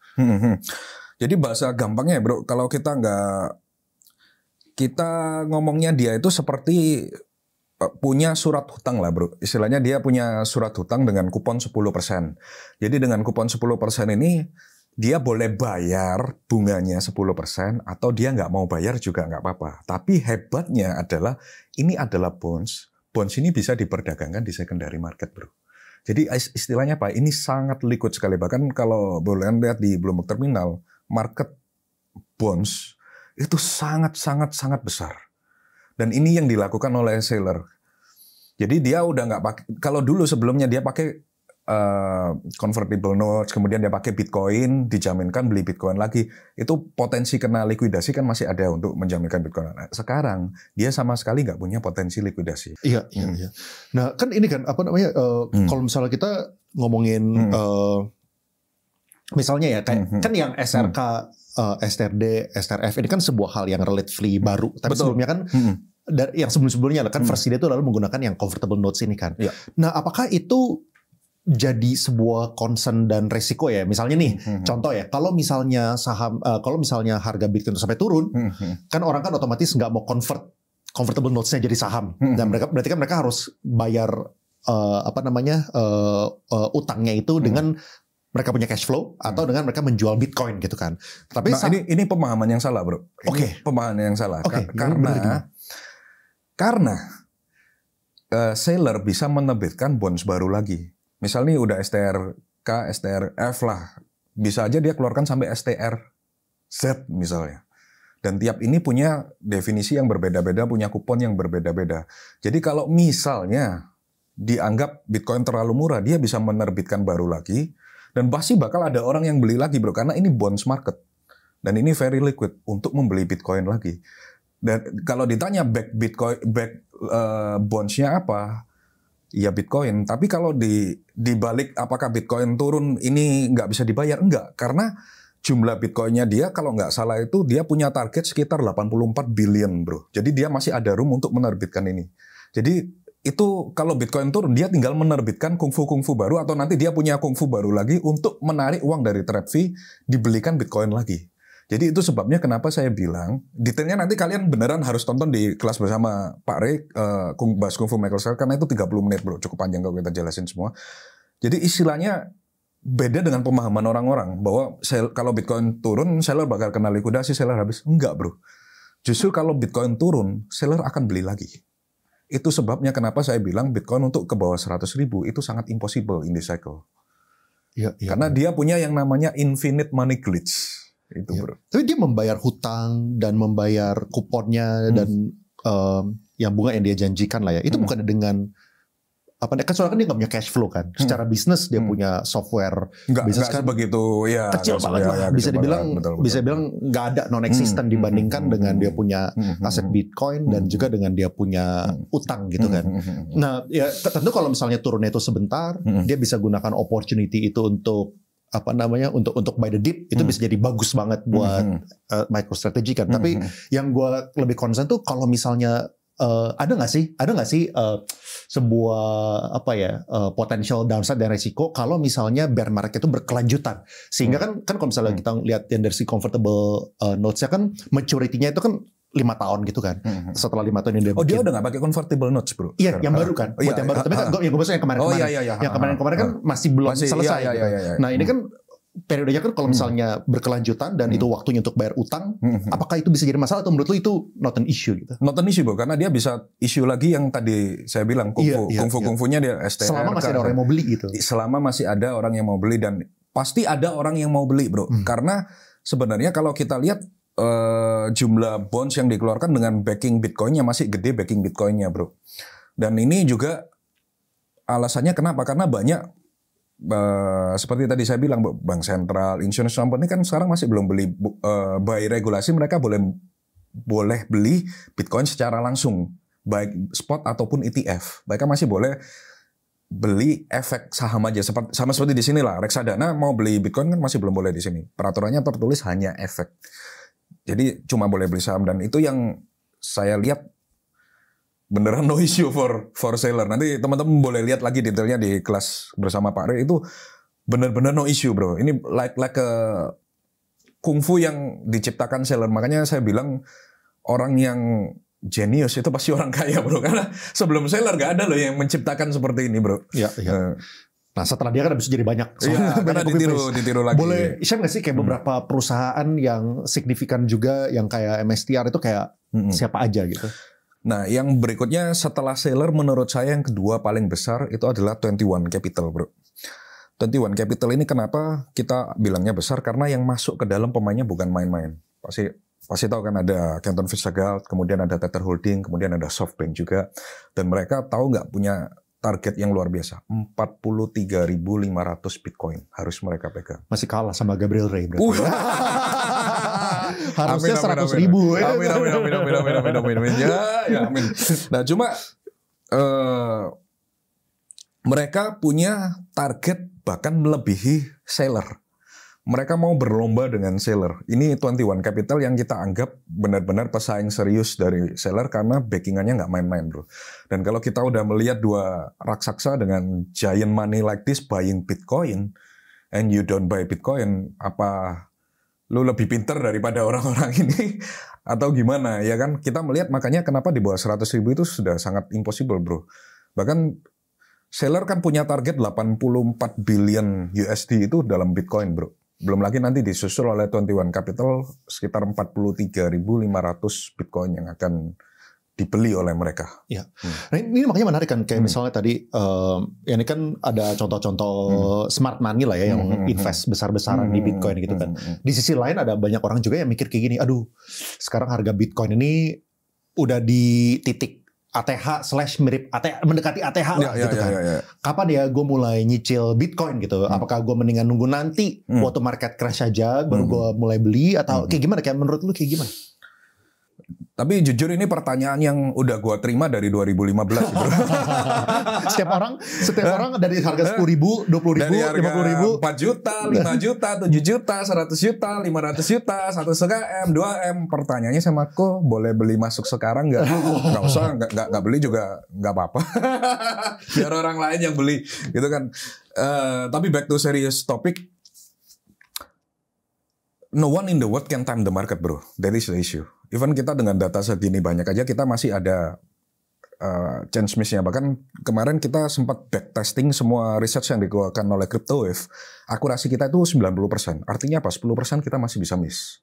Jadi bahasa gampangnya ya bro, kalau kita ngomongnya dia itu seperti punya surat hutang lah bro. Istilahnya dia punya surat hutang dengan kupon 10%. Jadi dengan kupon 10% ini dia boleh bayar bunganya 10% atau dia nggak mau bayar juga nggak apa-apa. Tapi hebatnya adalah ini adalah bonds. Bonds ini bisa diperdagangkan di secondary market bro. Jadi istilahnya apa? Ini sangat liquid sekali. Bahkan kalau boleh lihat di Bloomberg Terminal, market bonds itu sangat besar. Dan ini yang dilakukan oleh seller. Jadi dia udah nggak pakai. Kalau dulu sebelumnya dia pakai convertible notes, kemudian dia pakai Bitcoin, dijaminkan beli Bitcoin lagi. Itu potensi kena likuidasi kan masih ada untuk menjaminkan Bitcoin. Nah, sekarang dia sama sekali nggak punya potensi likuidasi. Iya. Nah kan ini kan apa namanya? Kalau misalnya kita ngomongin misalnya ya kayak kan yang SRK, STRD, STRF ini kan sebuah hal yang relatively baru. Tapi sebelumnya kan dari yang sebelum-sebelumnya kan versi dia itu lalu menggunakan yang convertible notes ini kan. Ya. Nah, apakah itu jadi sebuah concern dan resiko ya? Misalnya nih, contoh ya, kalau misalnya kalau misalnya harga Bitcoin sampai turun, kan orang kan otomatis nggak mau convertible notes-nya jadi saham. Dan berarti kan mereka harus bayar utangnya itu dengan mereka punya cash flow atau dengan mereka menjual Bitcoin gitu kan. Tapi ini pemahaman yang salah, bro. Oke. Pemahaman yang salah. Karena seller bisa menerbitkan bonds baru lagi. Misalnya udah STRK, STRF lah. Bisa aja dia keluarkan sampai STRZ misalnya. Dan tiap ini punya definisi yang berbeda-beda, punya kupon yang berbeda-beda. Jadi kalau misalnya dianggap Bitcoin terlalu murah, dia bisa menerbitkan baru lagi. Dan pasti bakal ada orang yang beli lagi bro, karena ini bonds market. Dan ini very liquid untuk membeli Bitcoin lagi. Dan kalau ditanya back bonds-nya apa? Ya Bitcoin. Tapi kalau dibalik apakah Bitcoin turun ini nggak bisa dibayar? Enggak, karena jumlah Bitcoin-nya dia kalau nggak salah itu dia punya target sekitar 84 billion bro. Jadi dia masih ada room untuk menerbitkan ini. Jadi itu kalau Bitcoin turun dia tinggal menerbitkan kungfu baru atau nanti dia punya kungfu baru lagi untuk menarik uang dari trade fee, dibelikan Bitcoin lagi. Jadi itu sebabnya kenapa saya bilang detailnya nanti kalian beneran harus tonton di kelas bersama Pak Ray bahas kungfu MicroStrategy karena itu 30 menit bro, cukup panjang kalau kita jelasin semua. Jadi istilahnya beda dengan pemahaman orang-orang bahwa kalau Bitcoin turun seller bakal kena likuidasi, seller habis. Enggak bro. Justru kalau Bitcoin turun seller akan beli lagi. Itu sebabnya kenapa saya bilang Bitcoin untuk ke bawah 100.000 itu sangat impossible in this cycle. Iya, iya. Karena dia punya yang namanya infinite money glitch. Itu bro. Tapi dia membayar hutang dan membayar kuponnya dan yang bunga yang dia janjikan lah ya. Itu bukan dengan apa kan soalnya kan dia nggak punya cash flow kan. Secara bisnis dia punya software bisnis kan begitu ya kecil banget lah. Bisa dibilang bilang nggak ada non-existent dibandingkan dengan dia punya aset Bitcoin dan juga dengan dia punya utang gitu kan. Nah ya tentu kalau misalnya turunnya itu sebentar, dia bisa gunakan opportunity itu untuk apa namanya untuk buy the dip itu bisa jadi bagus banget buat MicroStrategy kan. Tapi yang gue lebih concern tuh kalau misalnya ada nggak sih sebuah apa ya potential downside dan resiko kalau misalnya bear market itu berkelanjutan sehingga kan kalau misalnya kita lihat yang dari si convertible notes-nya kan maturity-nya itu kan 5 tahun gitu kan. Setelah 5 tahun ini dia dia udah nggak pakai convertible notes bro. Iya yang baru kan. Buat yang baru. Tapi kan yang gue maksudnya yang kemarin-kemarin. Yang kemarin-kemarin kan masih belum selesai. Gitu. Nah ini kan periodenya kan kalau misalnya berkelanjutan dan itu waktunya untuk bayar utang, apakah itu bisa jadi masalah atau menurut lu itu not an issue gitu? Not an issue bro, karena dia bisa issue lagi yang tadi saya bilang kungfu-kungfunya dia STR. Selama masih ada orang yang mau beli gitu. Selama masih ada orang yang mau beli dan pasti ada orang yang mau beli bro, karena sebenarnya kalau kita lihat jumlah bonds yang dikeluarkan dengan backing Bitcoinnya masih gede backing Bitcoinnya bro. Dan ini juga alasannya kenapa? Karena banyak seperti tadi saya bilang, bank sentral, insurance company kan sekarang masih belum beli by regulasi mereka boleh beli Bitcoin secara langsung, baik spot ataupun ETF. Mereka masih boleh beli efek saham aja, sama seperti di sini lah. Reksadana mau beli Bitcoin kan masih belum boleh di sini. Peraturannya tertulis hanya efek. Jadi cuma boleh beli saham dan itu yang saya lihat beneran no issue for seller. Nanti teman-teman boleh lihat lagi detailnya di kelas bersama Pak Re, itu bener-bener no issue bro. Ini like kungfu yang diciptakan seller. Makanya saya bilang orang yang genius itu pasti orang kaya bro. Karena sebelum seller gak ada loh yang menciptakan seperti ini bro. Iya. Nah setelah dia kan bisa jadi banyak. Iya, karena ditiru lagi. Boleh share nggak sih kayak beberapa perusahaan yang signifikan juga yang kayak MSTR itu kayak siapa aja gitu? Nah, yang berikutnya setelah seller menurut saya yang kedua paling besar itu adalah 21 Capital, bro. 21 Capital ini kenapa kita bilangnya besar? Karena yang masuk ke dalam pemainnya bukan main-main. Pasti tahu kan ada Canton Fitzgerald, kemudian ada Tether Holding, kemudian ada SoftBank juga. Dan mereka tahu nggak punya target yang luar biasa, 43.500 Bitcoin harus mereka pegang. Masih kalah sama Gabriel Ray berarti. Harusnya 100.000. Amin. Ya, amin. Nah, cuma mereka punya target bahkan melebihi seller. Mereka mau berlomba dengan seller. Ini 21 Capital yang kita anggap benar-benar pesaing serius dari seller karena backingannya nggak main-main, bro. Dan kalau kita udah melihat dua raksasa dengan giant money like this buying Bitcoin, and you don't buy Bitcoin, apa lu lebih pinter daripada orang-orang ini? Atau gimana? Ya kan, kita melihat makanya kenapa di bawah 100.000 itu sudah sangat impossible, bro. Bahkan seller kan punya target 84 billion USD itu dalam Bitcoin, bro. Belum lagi nanti disusul oleh 21 Capital sekitar 43.500 Bitcoin yang akan dibeli oleh mereka. Ya. Nah, ini makanya menarik kan, kayak misalnya tadi, ini kan ada contoh-contoh smart money lah ya, yang invest besar-besaran di Bitcoin gitu kan. Di sisi lain ada banyak orang juga yang mikir kayak gini, aduh sekarang harga Bitcoin ini udah di titik ATH/mirip ATH, mendekati ATH lah gitu kan. Kapan ya gue mulai nyicil Bitcoin gitu? Apakah gue mendingan nunggu nanti waktu market crash aja baru gue mulai beli atau kayak gimana? Kayak menurut lu kayak gimana? Tapi jujur ini pertanyaan yang udah gue terima dari 2015. Bro. Setiap orang dari harga 10.000, 20.000, 50.000, 4 juta, 5 juta, 7 juta, 100 juta, 500 juta, 1,5 M, 2 M. Pertanyaannya sama aku, boleh beli masuk sekarang nggak? Nggak usah, nggak beli juga nggak apa-apa. Biar orang lain yang beli, gitu kan. Tapi back to serious topic. No one in the world can time the market, bro. That is the issue. Even kita dengan data segini banyak aja, kita masih ada chance miss-nya. Bahkan kemarin kita sempat backtesting semua research yang dikeluarkan oleh CryptoWave. Akurasi kita itu 90%. Artinya apa? 10% kita masih bisa miss.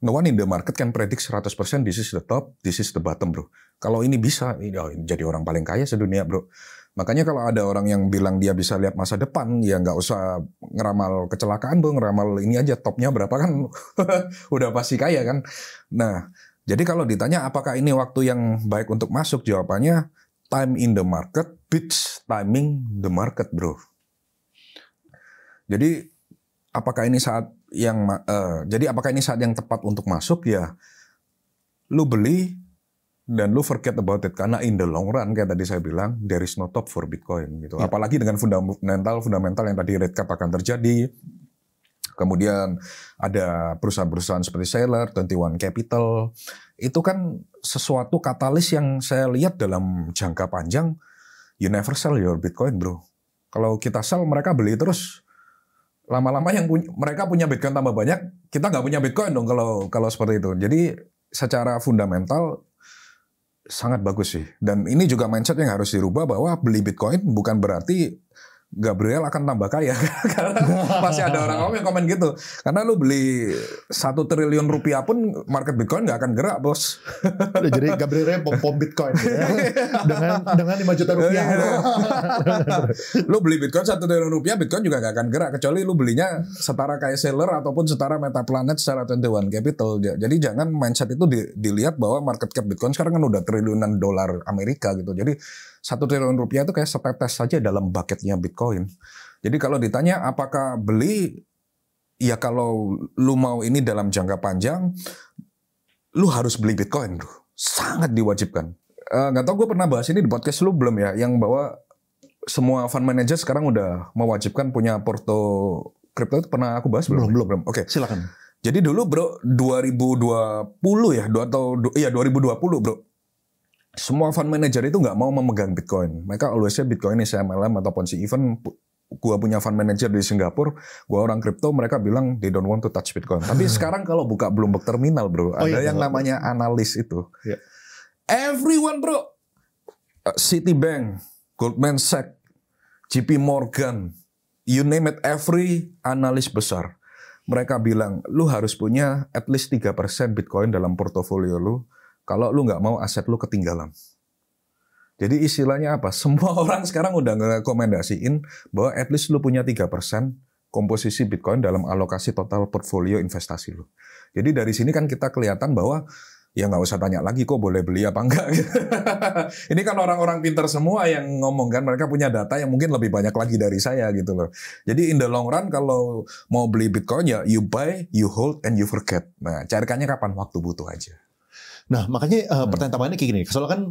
No one in the market can predict 100% this is the top, this is the bottom, bro. Kalau ini bisa, ini jadi orang paling kaya sedunia, bro. Makanya kalau ada orang yang bilang dia bisa lihat masa depan, ya nggak usah ngeramal kecelakaan, Bro, ngeramal ini aja topnya berapa kan udah pasti kaya kan. Nah, jadi kalau ditanya apakah ini waktu yang baik untuk masuk, jawabannya time in the market beats timing the market, Bro. Jadi apakah ini saat yang tepat untuk masuk? Ya, lu beli dan lu forget about it, karena in the long run kayak tadi saya bilang there is no top for Bitcoin gitu. Apalagi dengan fundamental yang tadi Red katakan terjadi. Kemudian ada perusahaan-perusahaan seperti Saylor, 21 Capital. Itu kan sesuatu katalis yang saya lihat dalam jangka panjang. You never sell your Bitcoin, Bro. Kalau kita sell, mereka beli terus. Lama-lama mereka punya Bitcoin tambah banyak, kita nggak punya Bitcoin dong kalau seperti itu. Jadi secara fundamental sangat bagus sih. Dan ini juga mindset yang harus dirubah, bahwa beli Bitcoin bukan berarti Gabriel akan tambah kaya. Karena masih ada orang yang komen gitu. Karena lu beli 1 triliun rupiah pun market Bitcoin nggak akan gerak, bos. Jadi Gabrielnya pom Bitcoin gitu ya. dengan 5 juta rupiah. Lu beli Bitcoin 1 triliun rupiah, Bitcoin juga nggak akan gerak. Kecuali lu belinya setara kayak Saylor ataupun setara Metaplanet secara 21 Capital. Jadi jangan mindset itu dilihat bahwa market cap Bitcoin sekarang kan udah triliunan dolar Amerika gitu. Jadi 1 triliun rupiah itu kayak setetes saja dalam bucketnya Bitcoin. Jadi kalau ditanya apakah beli, ya kalau lu mau ini dalam jangka panjang, lu harus beli Bitcoin, bro. Sangat diwajibkan. Nggak tahu gue pernah bahas ini di podcast lu belum ya, yang bahwa semua fund manager sekarang udah mewajibkan punya porto kripto. Itu pernah aku bahas belum? Belum. Oke. Silakan. Jadi dulu, bro, 2020 ya, 2020, bro. Semua fund manager itu nggak mau memegang Bitcoin. Mereka always say Bitcoin is MLM ataupun si even gua punya fund manager di Singapura, gua orang kripto, mereka bilang they don't want to touch Bitcoin. Tapi sekarang kalau buka Bloomberg Terminal, bro, ada yang namanya analis itu. Yeah. Everyone, bro. Citibank, Goldman Sachs, JP Morgan, you name it, every analis besar. Mereka bilang, lu harus punya at least 3% Bitcoin dalam portofolio lu. Kalau lu nggak mau aset lu ketinggalan. Jadi istilahnya apa? Semua orang sekarang udah ngerekomendasiin bahwa at least lu punya 3% komposisi Bitcoin dalam alokasi total portfolio investasi lu. Jadi dari sini kan kita kelihatan bahwa ya nggak usah tanya lagi kok boleh beli apa enggak. Ini kan orang-orang pintar semua yang ngomong kan, mereka punya data yang mungkin lebih banyak lagi dari saya gitu loh. Jadi in the long run kalau mau beli Bitcoin ya you buy, you hold, and you forget. Nah carikannya kapan? Waktu butuh aja. Nah makanya pertanyaan tambahannya kayak gini. Soalnya kan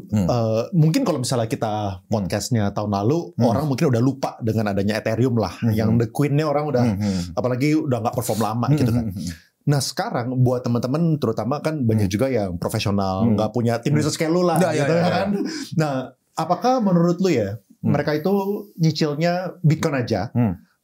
mungkin kalau misalnya kita podcastnya tahun lalu orang mungkin udah lupa dengan adanya Ethereum lah, yang the queen-nya orang udah apalagi udah nggak perform lama gitu kan. Nah sekarang buat teman-teman terutama kan banyak juga yang profesional, nggak punya tim research kayak lu lah, gitu kan. Nah apakah menurut lu ya mereka itu nyicilnya Bitcoin aja,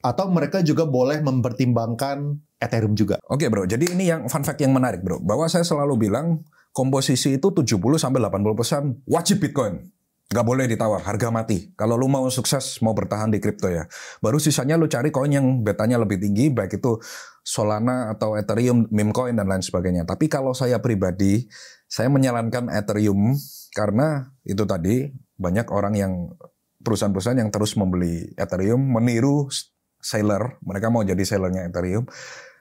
atau mereka juga boleh mempertimbangkan Ethereum juga? Oke, bro, jadi ini yang fun fact yang menarik, bro, bahwa saya selalu bilang komposisi itu 70-80% wajib Bitcoin. Nggak boleh ditawar, harga mati. Kalau lu mau sukses, mau bertahan di kripto ya. Baru sisanya lu cari koin yang betanya lebih tinggi, baik itu Solana atau Ethereum, meme coin, dan lain sebagainya. Tapi kalau saya pribadi, saya menyarankan Ethereum, karena itu tadi, banyak orang yang, perusahaan-perusahaan yang terus membeli Ethereum, meniru Saylor. Mereka mau jadi Saylornya Ethereum.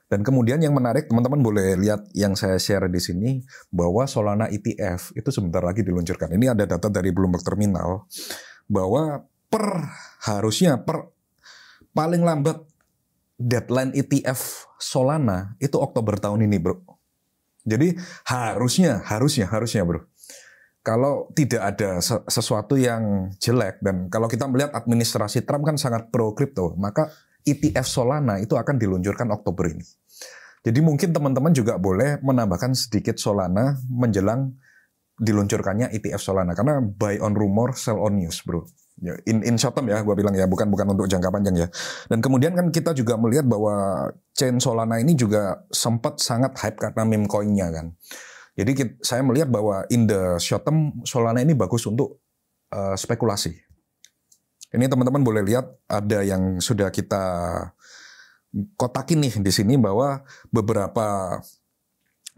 Dan kemudian yang menarik, teman-teman boleh lihat yang saya share di sini, bahwa Solana ETF itu sebentar lagi diluncurkan. Ini ada data dari Bloomberg Terminal, bahwa harusnya paling lambat deadline ETF Solana itu Oktober tahun ini, bro. Jadi harusnya bro. Kalau tidak ada sesuatu yang jelek, dan kalau kita melihat administrasi Trump kan sangat pro kripto, maka ETF Solana itu akan diluncurkan Oktober ini. Jadi mungkin teman-teman juga boleh menambahkan sedikit Solana menjelang diluncurkannya ETF Solana. Karena buy on rumor, sell on news, bro. In short term ya, gue bilang ya, bukan untuk jangka panjang ya. Dan kemudian kan kita juga melihat bahwa chain Solana ini juga sempat sangat hype karena meme coin-nya kan. Jadi saya melihat bahwa in the short term, Solana ini bagus untuk spekulasi. Ini teman-teman boleh lihat ada yang sudah kita kotakin nih di sini, bahwa beberapa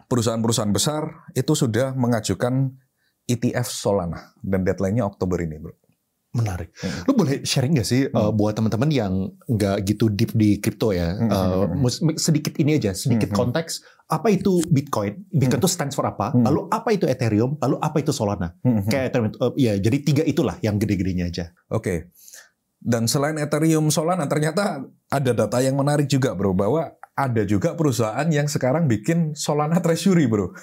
perusahaan-perusahaan besar itu sudah mengajukan ETF Solana dan deadline-nya Oktober ini, bro. Menarik. Lu boleh sharing nggak sih buat teman-teman yang nggak gitu deep di kripto ya, sedikit ini aja, sedikit konteks, apa itu Bitcoin? Bitcoin itu stands for apa? Lalu apa itu Ethereum? Lalu apa itu Solana? Kayak Ethereum, ya jadi 3 itulah yang gede-gedenya aja. Oke. Dan selain Ethereum, Solana, ternyata ada data yang menarik juga bro, bahwa ada juga perusahaan yang sekarang bikin Solana Treasury bro.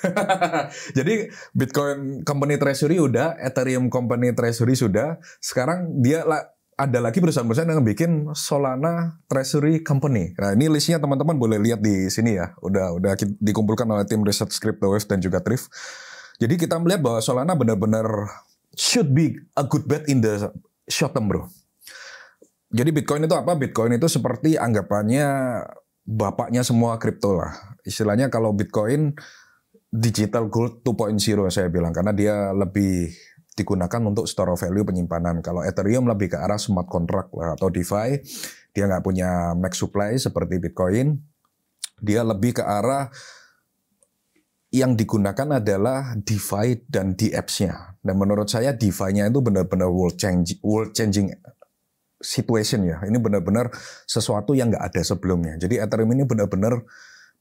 Jadi Bitcoin Company Treasury udah, Ethereum Company Treasury sudah. Sekarang ada lagi perusahaan-perusahaan yang bikin Solana Treasury Company. Nah ini listnya teman-teman boleh lihat di sini ya. Udah dikumpulkan oleh tim research CryptoWave dan juga Thrift. Jadi kita melihat bahwa Solana benar-benar should be a good bet in the short term bro. Jadi Bitcoin itu apa? Bitcoin itu seperti anggapannya bapaknya semua kripto lah. Istilahnya kalau Bitcoin digital gold 2.0 saya bilang, karena dia lebih digunakan untuk store of value penyimpanan. Kalau Ethereum lebih ke arah smart contract lah, atau DeFi. Dia nggak punya max supply seperti Bitcoin. Dia lebih ke arah yang digunakan adalah DeFi dan DApps-nya. Dan menurut saya DeFi-nya itu benar-benar world changing situation ya. Ini benar-benar sesuatu yang nggak ada sebelumnya. Jadi Ethereum ini benar-benar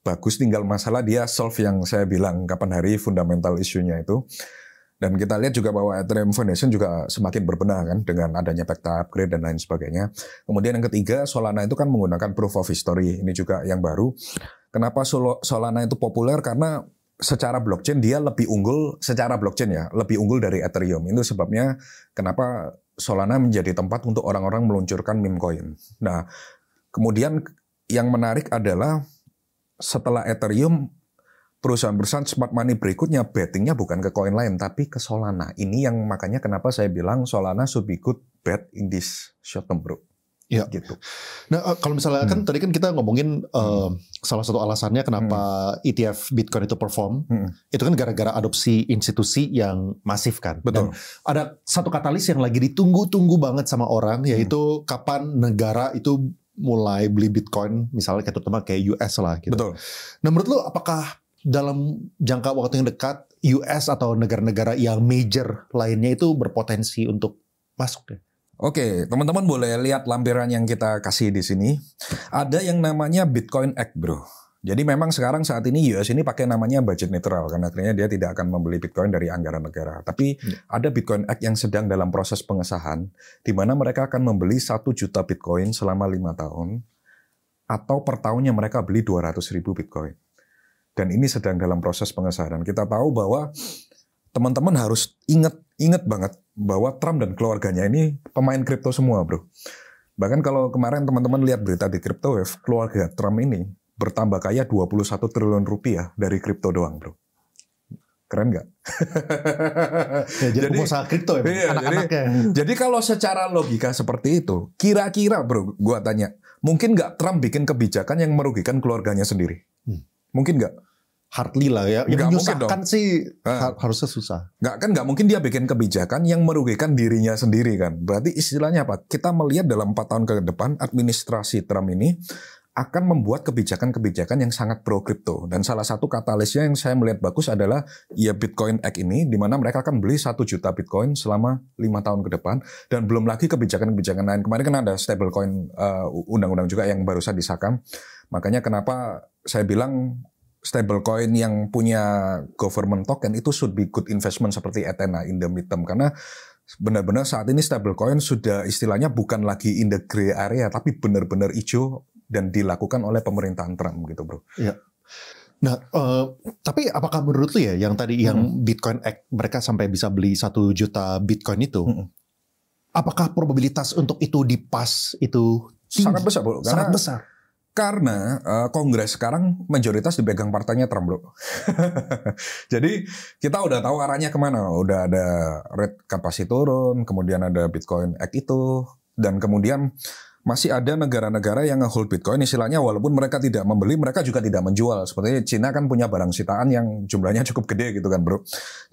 bagus, tinggal masalah dia solve yang saya bilang kapan hari fundamental isunya itu. Dan kita lihat juga bahwa Ethereum Foundation juga semakin berbenah kan dengan adanya Pecta upgrade dan lain sebagainya. Kemudian yang ketiga, Solana itu kan menggunakan proof of history. Ini juga yang baru. Kenapa Solana itu populer? Karena secara blockchain dia lebih unggul, secara blockchain ya, lebih unggul dari Ethereum. Itu sebabnya kenapa Solana menjadi tempat untuk orang-orang meluncurkan meme coin. Nah, kemudian yang menarik adalah setelah Ethereum, perusahaan-perusahaan smart money berikutnya bettingnya bukan ke koin lain, tapi ke Solana. Ini yang makanya kenapa saya bilang Solana should be good bet in this short term bro. Ya. Gitu. Nah, kalau misalnya kan tadi kan kita ngomongin salah satu alasannya kenapa ETF Bitcoin itu perform, itu kan gara-gara adopsi institusi yang masif kan. Betul. Dan ada satu katalis yang lagi ditunggu-tunggu banget sama orang, yaitu kapan negara itu mulai beli Bitcoin, misalnya kayak terutama kayak US lah gitu. Betul. Nah, menurut lo apakah dalam jangka waktu yang dekat US atau negara-negara yang major lainnya itu berpotensi untuk masuk ya? Oke, teman-teman boleh lihat lampiran yang kita kasih di sini. Ada yang namanya Bitcoin Act, bro. Jadi memang sekarang saat ini US ini pakai namanya budget neutral, karena akhirnya dia tidak akan membeli Bitcoin dari anggaran negara. Tapi ada Bitcoin Act yang sedang dalam proses pengesahan, di mana mereka akan membeli 1 juta Bitcoin selama 5 tahun, atau per tahunnya mereka beli 200.000 Bitcoin. Dan ini sedang dalam proses pengesahan. Kita tahu bahwa teman-teman harus ingat banget bahwa Trump dan keluarganya ini pemain kripto semua, bro. Bahkan kalau kemarin teman-teman lihat berita di CryptoWave, keluarga Trump ini bertambah kaya 21 triliun rupiah dari kripto doang, bro. Keren nggak? Ya, jadi pengusaha kripto ya, iya, anak-anaknya. Jadi kalau secara logika seperti itu, kira-kira, bro, gua tanya, mungkin nggak Trump bikin kebijakan yang merugikan keluarganya sendiri? Mungkin nggak? Hardly lah ya. Yang menyusahkan sih harusnya susah. Nggak mungkin dia bikin kebijakan yang merugikan dirinya sendiri kan. Berarti istilahnya apa? Kita melihat dalam 4 tahun ke depan administrasi Trump ini akan membuat kebijakan-kebijakan yang sangat pro kripto. Dan salah satu katalisnya yang saya melihat bagus adalah ya Bitcoin Act ini, di mana mereka akan beli 1 juta Bitcoin selama 5 tahun ke depan. Dan belum lagi kebijakan-kebijakan lain. Kemarin kan ada stablecoin undang-undang juga yang barusan disahkan. Makanya kenapa saya bilang stablecoin yang punya government token itu should be good investment seperti Ethena in the midterm, karena benar-benar saat ini stablecoin sudah istilahnya bukan lagi in the gray area tapi benar-benar hijau dan dilakukan oleh pemerintahan Trump gitu, bro. Iya. Nah, tapi apakah menurut lu ya yang tadi yang Bitcoin Act mereka sampai bisa beli 1 juta Bitcoin itu, apakah probabilitas untuk itu dipas itu tinggi? Sangat besar, bro. Sangat besar. Karena Kongres sekarang mayoritas dipegang partainya Trump, bro. Jadi kita udah tahu arahnya kemana. Udah ada rate cut pasti turun, kemudian ada Bitcoin Act itu, dan kemudian masih ada negara-negara yang nge-hold Bitcoin, istilahnya walaupun mereka tidak membeli, mereka juga tidak menjual. Seperti Cina kan punya barang sitaan yang jumlahnya cukup gede gitu kan, bro.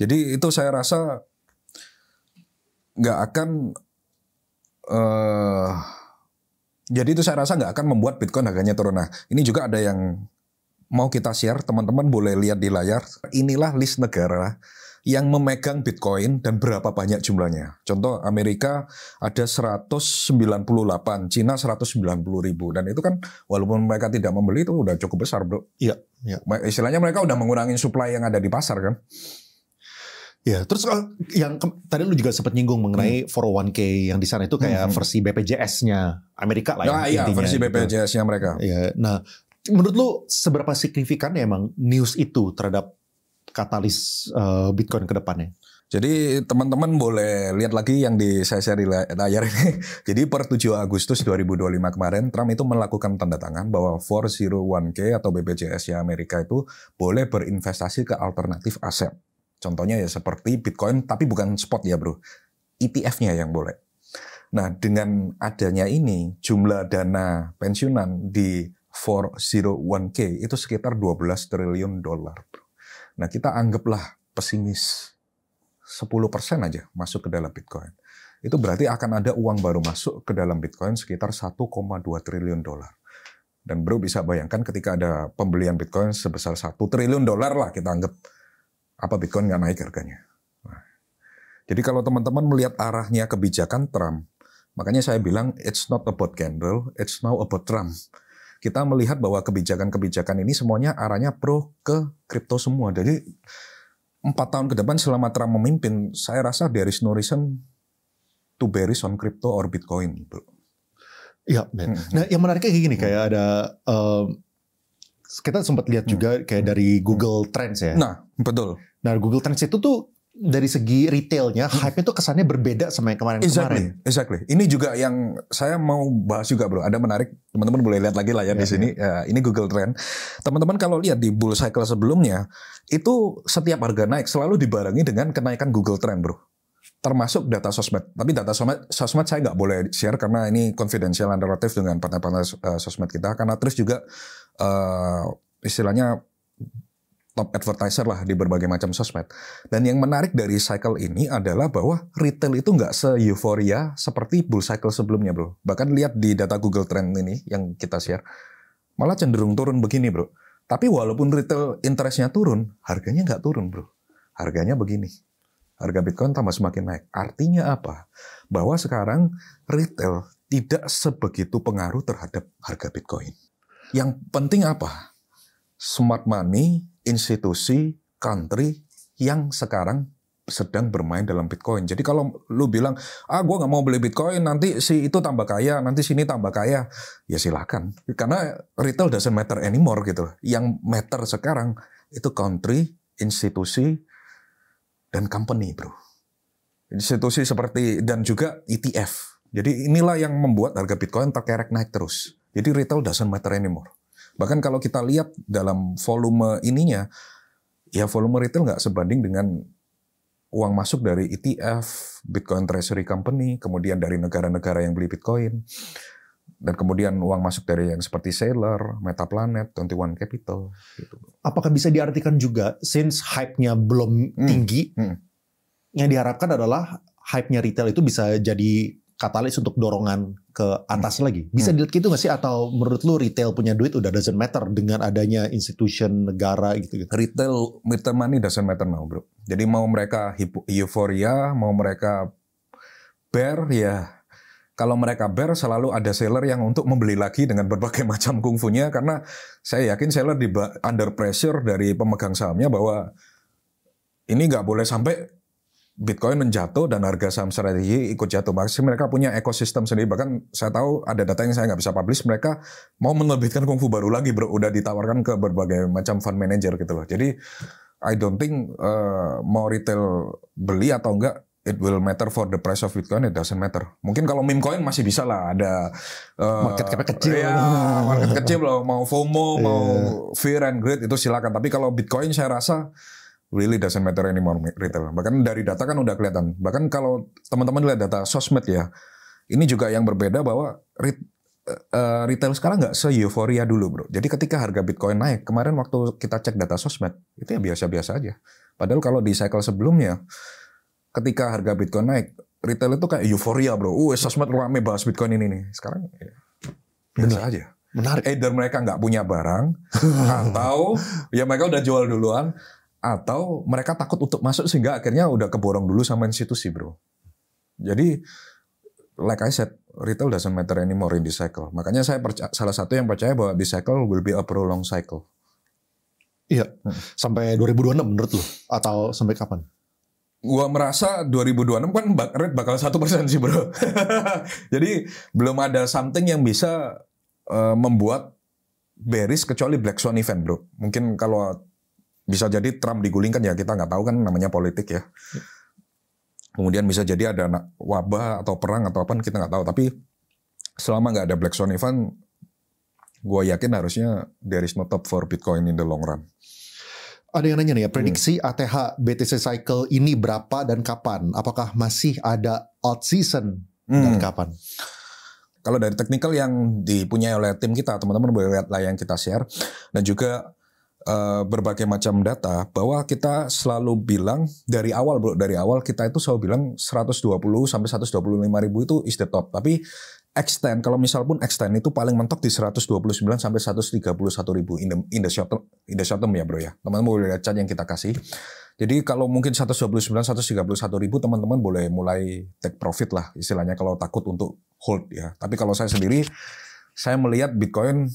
Jadi itu saya rasa nggak akan jadi itu saya rasa nggak akan membuat Bitcoin harganya turun. Nah, ini juga ada yang mau kita share, teman-teman boleh lihat di layar. Inilah list negara yang memegang Bitcoin dan berapa banyak jumlahnya. Contoh Amerika ada 198, Cina 190.000. Dan itu kan walaupun mereka tidak membeli itu udah cukup besar bro. Iya. Ya. Istilahnya mereka udah mengurangi supply yang ada di pasar kan. Ya, terus yang tadi lu juga sempat nyinggung mengenai 401k yang di sana itu kayak versi BPJS-nya Amerika lah ya. Iya, intinya. versi BPJS-nya mereka. Ya, nah menurut lu seberapa signifikan ya emang news itu terhadap katalis Bitcoin ke depannya? Jadi teman-teman boleh lihat lagi yang saya share di layar ini. Jadi per 7 Agustus 2025 kemarin, Trump itu melakukan tanda tangan bahwa 401k atau BPJS-nya Amerika itu boleh berinvestasi ke alternatif aset. Contohnya ya seperti Bitcoin, tapi bukan spot ya bro. ETF-nya yang boleh. Nah dengan adanya ini, jumlah dana pensiunan di 401k itu sekitar 12 triliun dolar. Nah kita anggaplah pesimis 10% aja masuk ke dalam Bitcoin. Itu berarti akan ada uang baru masuk ke dalam Bitcoin sekitar 1,2 triliun dolar. Dan bro bisa bayangkan ketika ada pembelian Bitcoin sebesar 1 triliun dolar lah kita anggap, apa Bitcoin nggak naik harganya. Nah, jadi kalau teman-teman melihat arahnya kebijakan Trump, makanya saya bilang it's not about candle, it's now about Trump. Kita melihat bahwa kebijakan-kebijakan ini semuanya arahnya pro ke kripto semua. Jadi 4 tahun ke depan selama Trump memimpin, saya rasa there is no reason to bearish on crypto or Bitcoin, bro. Iya, nah yang menariknya kayak gini, kayak ada kita sempat lihat juga kayak dari Google Trends ya. Nah, betul. Nah, Google Trends itu tuh dari segi retailnya, hype-nya tuh kesannya berbeda sama yang kemarin-kemarin. Exactly. Ini juga yang saya mau bahas juga bro. Ada menarik, teman-teman boleh lihat lagi lah ya di sini. Ya, ini Google Trend. Teman-teman kalau lihat di bull cycle sebelumnya, itu setiap harga naik selalu dibarengi dengan kenaikan Google Trend bro. Termasuk data sosmed. Tapi data sosmed saya nggak boleh share karena ini confidential and relative dengan partner-partner sosmed kita. Karena terus juga istilahnya top advertiser lah di berbagai macam sosmed. Dan yang menarik dari cycle ini adalah bahwa retail itu nggak se-euforia seperti bull cycle sebelumnya bro. Bahkan lihat di data Google Trend ini yang kita share, malah cenderung turun begini bro. Tapi walaupun retail interest-nya turun, harganya nggak turun bro. Harganya begini. Harga Bitcoin tambah semakin naik. Artinya apa? Bahwa sekarang retail tidak sebegitu pengaruh terhadap harga Bitcoin. Yang penting apa? Smart money, institusi, country yang sekarang sedang bermain dalam Bitcoin. Jadi kalau lu bilang, gue nggak mau beli Bitcoin, nanti si itu tambah kaya, nanti sini tambah kaya, ya silakan. Karena retail doesn't matter anymore gitu. Yang matter sekarang itu country, institusi, dan company bro. Institusi seperti dan juga ETF. Jadi inilah yang membuat harga Bitcoin terkerek naik terus. Jadi retail doesn't matter anymore. Bahkan kalau kita lihat dalam volume ininya, ya volume retail nggak sebanding dengan uang masuk dari ETF, Bitcoin Treasury Company, kemudian dari negara-negara yang beli Bitcoin, dan kemudian uang masuk dari yang seperti Sailor, Metaplanet, 21 Capital. Gitu. Apakah bisa diartikan juga, since hype-nya belum tinggi, yang diharapkan adalah hype-nya retail itu bisa jadi katalis untuk dorongan ke atas lagi. Bisa dilihat gitu nggak sih? Atau menurut lu retail punya duit udah doesn't matter dengan adanya institution negara gitu? Retail money doesn't matter now bro. Jadi mau mereka euforia, mau mereka bear ya. Kalau mereka bear selalu ada seller yang untuk membeli lagi dengan berbagai macam kungfunya. Karena saya yakin seller di under pressure dari pemegang sahamnya bahwa ini nggak boleh sampai Bitcoin menjatuh dan harga saham strategi ikut jatuh. Maksudnya mereka punya ekosistem sendiri. Bahkan saya tahu ada data yang saya nggak bisa publish. Mereka mau menerbitkan kungfu baru lagi bro. Udah ditawarkan ke berbagai macam fund manager gitu loh. Jadi I don't think mau retail beli atau enggak, it will matter for the price of Bitcoin. It doesn't matter. Mungkin kalau meme coin masih bisa lah. Ada market cap kecil. Ya, market kecil loh. Mau FOMO, mau fear and greed itu silakan. Tapi kalau Bitcoin saya rasa really doesn't matter anymore retail. Bahkan dari data kan udah kelihatan. Bahkan kalau teman-teman lihat data sosmed ya, ini juga yang berbeda bahwa retail sekarang nggak se-euforia dulu bro. Jadi ketika harga Bitcoin naik, kemarin waktu kita cek data sosmed, itu ya biasa-biasa aja. Padahal kalau di cycle sebelumnya, ketika harga Bitcoin naik, retail itu kayak euforia bro. Sosmed rame bahas Bitcoin ini nih. Sekarang ya, biasa aja. Menarik. Either mereka nggak punya barang, atau ya mereka udah jual duluan, atau mereka takut untuk masuk sehingga akhirnya udah keborong dulu sama institusi, bro. Jadi like I said, retail doesn't matter anymore in this cycle. Makanya saya salah satu yang percaya bahwa this cycle will be a prolonged cycle. Iya, sampai 2026 menurut lo? Atau sampai kapan? Gua merasa 2026 kan rate bakal 1% sih, bro. Jadi belum ada something yang bisa membuat bearish kecuali Black Swan event, bro. Mungkin kalau bisa jadi Trump digulingkan ya, kita nggak tahu kan, namanya politik ya. Kemudian bisa jadi ada wabah atau perang atau apa, kita nggak tahu. Tapi selama nggak ada Black Swan event, gue yakin harusnya there is no top for Bitcoin in the long run. Ada yang nanya nih ya, prediksi ATH BTC cycle ini berapa dan kapan? Apakah masih ada out season dan kapan? Kalau dari technical yang dipunyai oleh tim kita, teman-teman boleh lihat lah yang kita share. Dan juga berbagai macam data, bahwa kita selalu bilang dari awal, bro, dari awal kita itu selalu bilang 120 sampai 125 ribu itu is the top. Tapi extend, kalau misal pun extend itu paling mentok di 129 sampai 131 ribu in the short term ya, bro ya. Teman-teman boleh lihat chart yang kita kasih. Jadi kalau mungkin 129, 131 ribu, teman-teman boleh mulai take profit lah istilahnya kalau takut untuk hold ya. Tapi kalau saya sendiri, saya melihat Bitcoin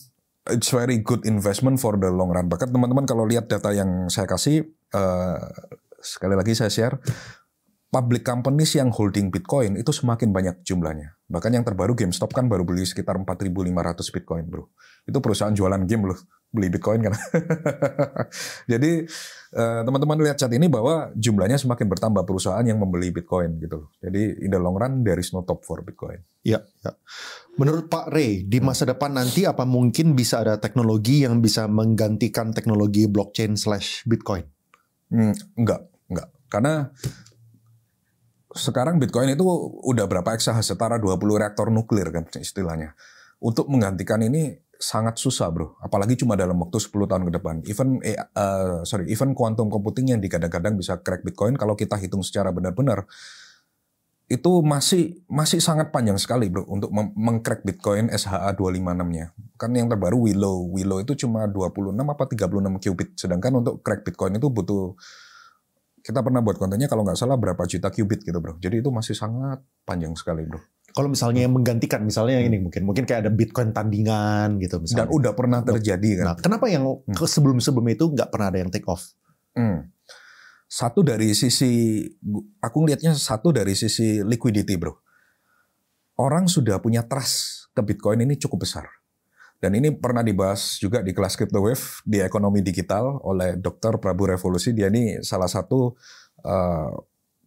it's very good investment for the long run. Bahkan teman-teman kalau lihat data yang saya kasih, sekali lagi saya share, public companies yang holding Bitcoin itu semakin banyak jumlahnya. Bahkan yang terbaru GameStop kan baru beli sekitar 4.500 Bitcoin, bro. Itu perusahaan jualan game loh, beli Bitcoin kan. Jadi teman-teman lihat chat ini bahwa jumlahnya semakin bertambah perusahaan yang membeli Bitcoin gitu loh. Jadi in the long run there is no top for Bitcoin. Ya, ya. Menurut Pak Ray, di masa depan nanti apa mungkin bisa ada teknologi yang bisa menggantikan teknologi blockchain/Bitcoin? Enggak. Karena sekarang Bitcoin itu udah berapa exahash, setara 20 reaktor nuklir kan istilahnya. Untuk menggantikan ini sangat susah, bro. Apalagi cuma dalam waktu 10 tahun ke depan. Even quantum computing yang digadang-gadang bisa crack Bitcoin, kalau kita hitung secara benar-benar, itu masih sangat panjang sekali, bro, untuk mengcrack Bitcoin SHA-256-nya. Kan yang terbaru Willow itu cuma 26 apa 36 qubit. Sedangkan untuk crack Bitcoin itu butuh, kita pernah buat kontennya kalau nggak salah berapa juta qubit gitu, bro. Jadi itu masih sangat panjang sekali, bro. Kalau misalnya yang menggantikan, misalnya yang ini mungkin kayak ada Bitcoin tandingan gitu misalnya. Dan udah pernah terjadi kan. Nah, kenapa yang sebelum-sebelum itu nggak pernah ada yang take off? Satu dari sisi, aku ngelihatnya satu dari sisi liquidity, bro. Orang sudah punya trust ke Bitcoin ini cukup besar. Dan ini pernah dibahas juga di kelas Crypto Wave di ekonomi digital oleh Dr. Prabu Revolusi. Dia ini salah satu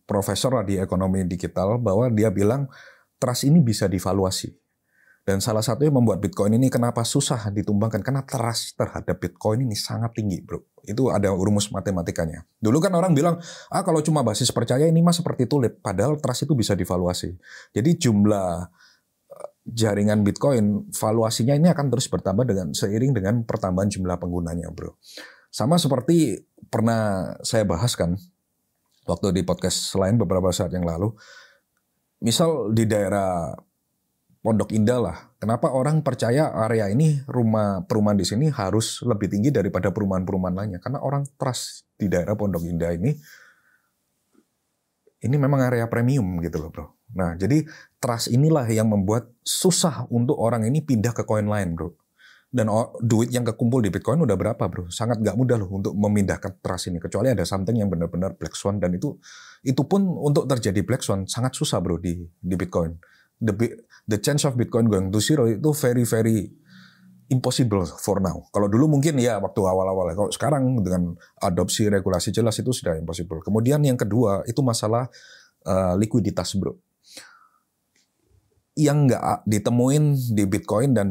profesor di ekonomi digital, bahwa dia bilang trust ini bisa divaluasi. Dan salah satu yang membuat Bitcoin ini kenapa susah ditumbangkan, karena trust terhadap Bitcoin ini sangat tinggi, bro. Itu ada rumus matematikanya. Dulu kan orang bilang, kalau cuma basis percaya ini mah seperti tulip. Padahal trust itu bisa divaluasi. Jadi jumlah jaringan Bitcoin, valuasinya ini akan terus bertambah seiring dengan pertambahan jumlah penggunanya, bro. Sama seperti pernah saya bahas kan, waktu di podcast lain beberapa saat yang lalu. Misal di daerah Pondok Indah lah, kenapa orang percaya area ini, rumah perumahan di sini harus lebih tinggi daripada perumahan-perumahan lainnya? Karena orang trust di daerah Pondok Indah ini memang area premium gitu loh, bro. Nah, jadi trust inilah yang membuat susah untuk orang ini pindah ke koin lain, bro. Dan duit yang kekumpul di Bitcoin udah berapa, bro? Sangat nggak mudah loh untuk memindahkan trust ini, kecuali ada something yang benar-benar Black Swan, dan itu pun untuk terjadi Black Swan sangat susah, bro, di Bitcoin. The chance of Bitcoin going to zero itu very very impossible for now. Kalau dulu mungkin ya waktu awal-awal. Kalau sekarang dengan adopsi regulasi jelas itu sudah impossible. Kemudian yang kedua itu masalah likuiditas, bro. Yang nggak ditemuin di Bitcoin dan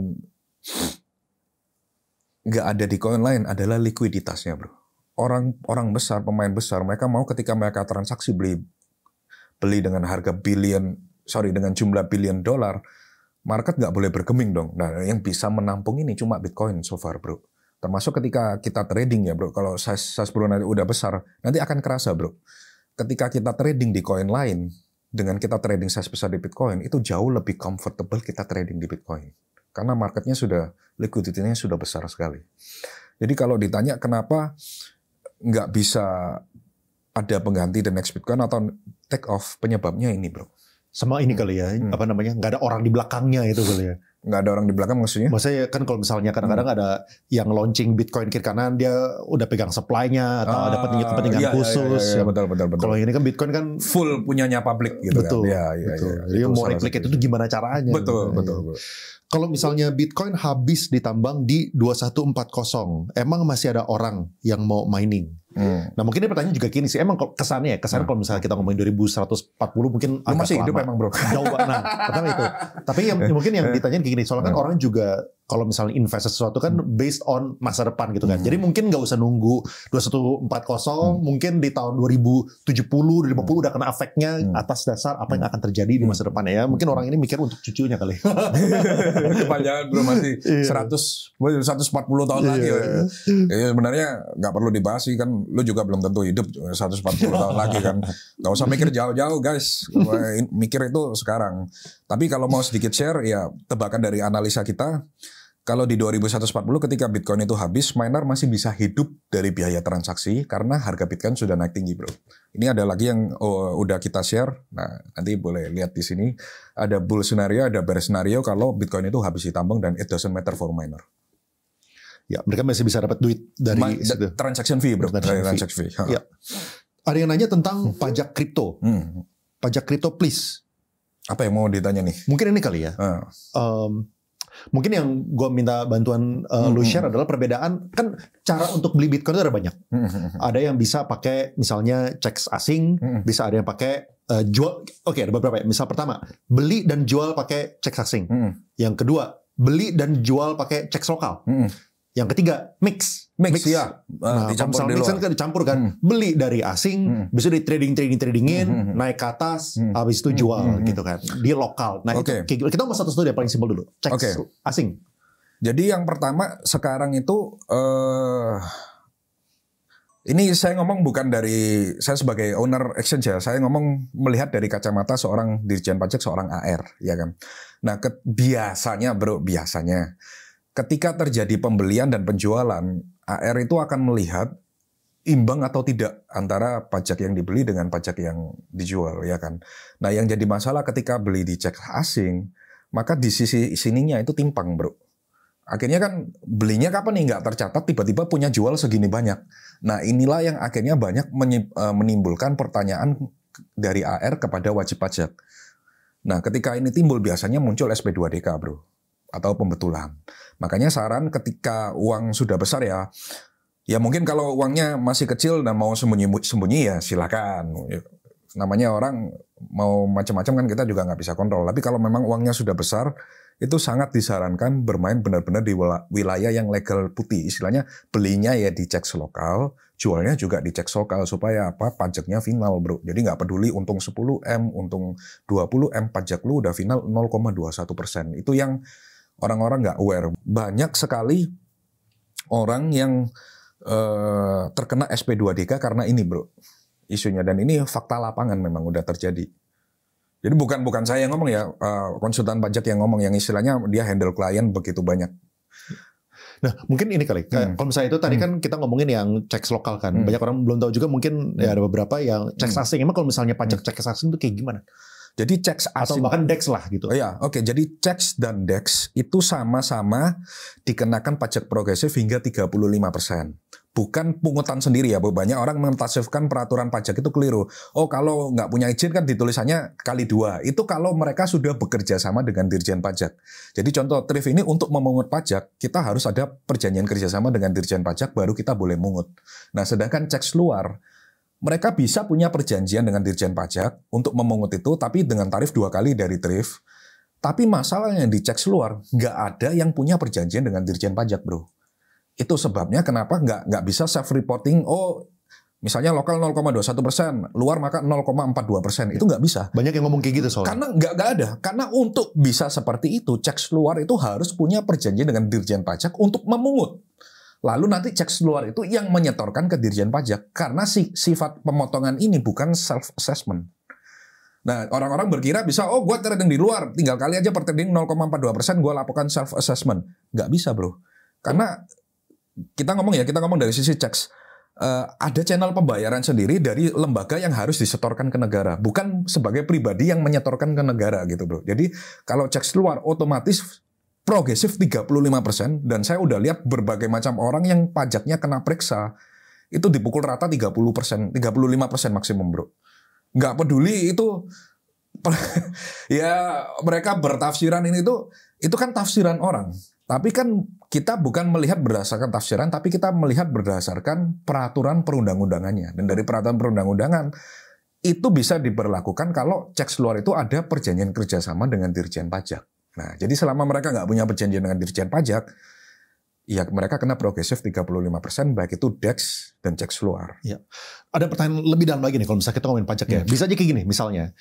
nggak ada di koin lain adalah likuiditasnya, bro. Orang besar, pemain besar, mereka mau ketika mereka transaksi beli dengan harga dengan jumlah billion dollar, market nggak boleh bergeming dong. Nah, yang bisa menampung ini cuma Bitcoin so far, bro. Termasuk ketika kita trading ya, bro. Kalau size bro nanti udah besar, nanti akan kerasa, bro. Ketika kita trading di koin lain, dengan kita trading size besar di Bitcoin, itu jauh lebih comfortable kita trading di Bitcoin. Karena marketnya sudah, liquidity-nya sudah besar sekali. Jadi kalau ditanya kenapa nggak bisa ada pengganti the next Bitcoin atau take off, penyebabnya ini bro. Sama ini kali ya, apa namanya, nggak ada orang di belakangnya itu kali ya. Nggak ada orang di belakang maksudnya? Maksudnya kan kalau misalnya kadang-kadang ada yang launching Bitcoin kiri kanan, dia udah pegang supply-nya atau ada kepentingan khusus. Iya, betul. Kalau ini kan Bitcoin kan full punyanya publik gitu betul, kan. Betul. Jadi mau replicate itu gimana caranya? Betul. Kalau misalnya Bitcoin habis ditambang di 2140, emang masih ada orang yang mau mining? Nah mungkin ini pertanyaan juga gini sih, emang kesannya kalau misalnya kita ngomongin 2140 mungkin agak masih hidup lama. Emang bro. Jauh banget. Nah pertama itu. Tapi mungkin yang ditanyain kayak gini, soalnya kan orang juga kalau misalnya invest sesuatu kan based on masa depan gitu kan. Jadi mungkin nggak usah nunggu 2140, mungkin di tahun 2070, 2050 udah kena efeknya atas dasar apa yang akan terjadi di masa depan ya. Mungkin orang ini mikir untuk cucunya kali. Kepanjangan bro, masih 140 tahun lagi. Ya, sebenarnya nggak perlu dibahas sih kan, lu juga belum tentu hidup 140 tahun lagi kan. Nggak usah mikir jauh-jauh guys, mikir itu sekarang. Tapi kalau mau sedikit share ya tebakan dari analisa kita, kalau di 2140 ketika Bitcoin itu habis, miner masih bisa hidup dari biaya transaksi karena harga Bitcoin sudah naik tinggi bro. Ini ada lagi yang udah kita share. Nah nanti boleh lihat di sini. Ada bull scenario, ada bear scenario kalau Bitcoin itu habis ditambang dan it doesn't matter for miner. Ya mereka masih bisa dapat duit dari situ. Transaction fee bro. Transaction fee. Ya. Ada yang nanya tentang pajak kripto. Pajak kripto please. Apa yang mau ditanya nih? Mungkin ini kali ya. Mungkin yang gue minta bantuan lu share adalah perbedaan, kan cara untuk beli Bitcoin itu ada banyak. Ada yang bisa pakai misalnya cek asing, bisa ada yang pakai jual. Oke, ada beberapa ya. Misal pertama, beli dan jual pakai cek asing. Yang kedua, beli dan jual pakai cek lokal. Yang ketiga, mix ya. Nah, Dicampur di mix luar. kan dicampur kan. Beli dari asing, bisa di tradingin, naik ke atas, habis itu jual gitu kan. Di lokal. Nah, itu, kita mau satu yang paling simpel dulu. Cek asing. Jadi yang pertama sekarang itu ini saya ngomong bukan dari saya sebagai owner exchange ya. Saya ngomong melihat dari kacamata seorang dirjen pajak, seorang AR, ya kan. Nah, biasanya ketika terjadi pembelian dan penjualan, AR itu akan melihat imbang atau tidak antara pajak yang dibeli dengan pajak yang dijual, ya kan. Nah, yang jadi masalah ketika beli di cek asing, maka di sisi sininya itu timpang, bro. Akhirnya kan belinya kapan nih nggak tercatat, tiba-tiba punya jual segini banyak. Nah, inilah yang akhirnya banyak menimbulkan pertanyaan dari AR kepada wajib pajak. Nah, ketika ini timbul biasanya muncul SP2DK, bro. Atau pembetulan. Makanya saran ketika uang sudah besar ya mungkin kalau uangnya masih kecil dan mau sembunyi ya silakan. Namanya orang mau macam-macam kan kita juga nggak bisa kontrol. Tapi kalau memang uangnya sudah besar, itu sangat disarankan bermain benar-benar di wilayah yang legal putih. Istilahnya belinya ya dicek lokal, jualnya juga dicek lokal supaya apa? Pajaknya final, bro. Jadi nggak peduli untung 10M, untung 20M, pajak lu udah final 0,21%. Itu yang orang-orang nggak aware. Banyak sekali orang yang terkena SP2DK karena ini bro isunya. Dan ini fakta lapangan memang udah terjadi. Jadi bukan saya yang ngomong ya, konsultan pajak yang ngomong, yang istilahnya dia handle klien begitu banyak. Nah mungkin ini kali, kalau misalnya itu tadi kan kita ngomongin yang cek lokal kan. Banyak orang belum tahu juga, mungkin ya ada beberapa yang cek asing. Emang kalau misalnya pajak cek asing itu kayak gimana? Jadi cek asing atau bahkan DEX lah gitu. Ya, oke. Jadi cek dan DEX itu sama-sama dikenakan pajak progresif hingga 35%. Bukan pungutan sendiri ya, Bu. Banyak orang mentafsirkan peraturan pajak itu keliru. Oh, kalau nggak punya izin kan ditulisannya kali 2. Itu kalau mereka sudah bekerja sama dengan Dirjen Pajak. Jadi contoh TRIF ini untuk memungut pajak, kita harus ada perjanjian kerjasama dengan Dirjen Pajak baru kita boleh mungut. Nah, sedangkan cek luar, mereka bisa punya perjanjian dengan Dirjen Pajak untuk memungut itu, tapi dengan tarif 2 kali dari TRIF. Tapi masalahnya di cek luar, nggak ada yang punya perjanjian dengan Dirjen Pajak, bro. Itu sebabnya kenapa nggak bisa self-reporting, oh misalnya lokal 0,21%, luar maka 0,42%. Itu nggak bisa. Banyak yang ngomong kayak gitu soalnya. Karena nggak ada. Karena untuk bisa seperti itu, cek luar itu harus punya perjanjian dengan Dirjen Pajak untuk memungut. Lalu nanti cek luar itu yang menyetorkan ke Dirjen Pajak. Karena sifat pemotongan ini bukan self-assessment. Nah, orang-orang berkira bisa, oh gue trading di luar, tinggal kali aja per trading 0,42%, gue laporkan self-assessment. Nggak bisa, bro. Karena kita ngomong dari sisi cek ada channel pembayaran sendiri dari lembaga yang harus disetorkan ke negara, bukan sebagai pribadi yang menyetorkan ke negara gitu bro. Jadi kalau cek keluar otomatis progresif 35%, dan saya udah lihat berbagai macam orang yang pajaknya kena periksa itu dipukul rata 30%, 35% maksimum bro. Nggak peduli itu ya mereka bertafsiran ini itu kan tafsiran orang. Tapi kan kita bukan melihat berdasarkan tafsiran, tapi kita melihat berdasarkan peraturan perundang-undangannya. Dan dari peraturan perundang-undangan itu bisa diberlakukan kalau cek keluar itu ada perjanjian kerjasama dengan Dirjen Pajak. Nah, jadi selama mereka nggak punya perjanjian dengan Dirjen Pajak, ya mereka kena progresif 35%, baik itu DEX dan cek keluar. Ya. Ada pertanyaan lebih dalam lagi nih kalau misalnya kita ngomongin pajak ya. Bisa aja kayak gini, misalnya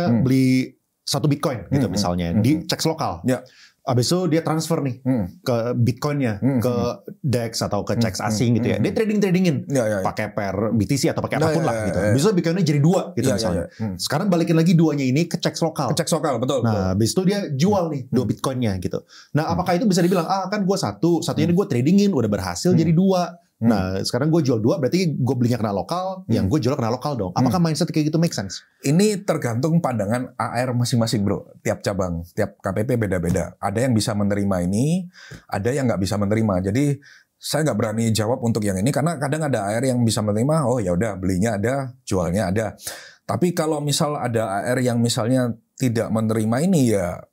beli 1 Bitcoin gitu misalnya di cek lokal. Ya. Abis itu dia transfer nih ke Bitcoinnya, ke DEX atau ke cek asing gitu ya. Dia tradingin, pakai per BTC atau pakai apapun lah gitu. Bisa Bitcoinnya jadi 2 gitu misalnya. Sekarang balikin lagi 2-nya ini ke cek lokal. Ke cek lokal, betul. Nah, abis itu dia jual nih 2 Bitcoinnya gitu. Nah, apakah itu bisa dibilang, kan gue satunya ini gue tradingin udah berhasil jadi 2. Nah, sekarang gue jual 2, berarti gue belinya kena lokal, yang gue jual kena lokal dong. Apakah mindset kayak gitu make sense? Ini tergantung pandangan AR masing-masing bro. Tiap cabang, tiap KPP beda-beda. Ada yang bisa menerima ini, ada yang nggak bisa menerima. Jadi saya nggak berani jawab untuk yang ini karena kadang ada AR yang bisa menerima. Oh ya udah, belinya ada, jualnya ada. Tapi kalau misal ada AR yang misalnya tidak menerima ini ya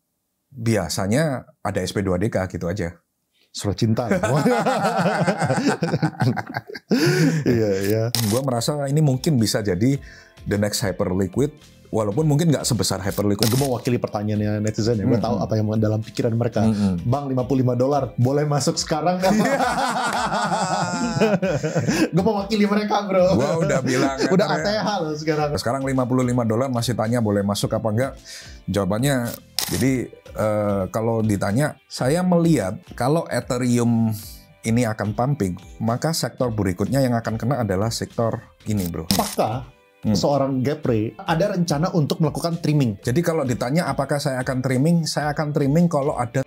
biasanya ada SP2DK gitu aja. Surat cinta. Iya. Gue merasa ini mungkin bisa jadi the next Hyperliquid, walaupun mungkin nggak sebesar Hyperliquid. Gue mau wakili pertanyaannya netizen ya. Gue tahu apa yang dalam pikiran mereka. Bang, $55 boleh masuk sekarang nggak? Gue mau wakili mereka bro. Gue udah bilang. Udah ATH loh sekarang. Sekarang $55 masih tanya boleh masuk apa enggak? Jawabannya, jadi kalau ditanya, saya melihat kalau Ethereum ini akan pumping, maka sektor berikutnya yang akan kena adalah sektor ini bro. Apakah seorang Gapray ada rencana untuk melakukan trimming? Jadi kalau ditanya apakah saya akan trimming kalau ada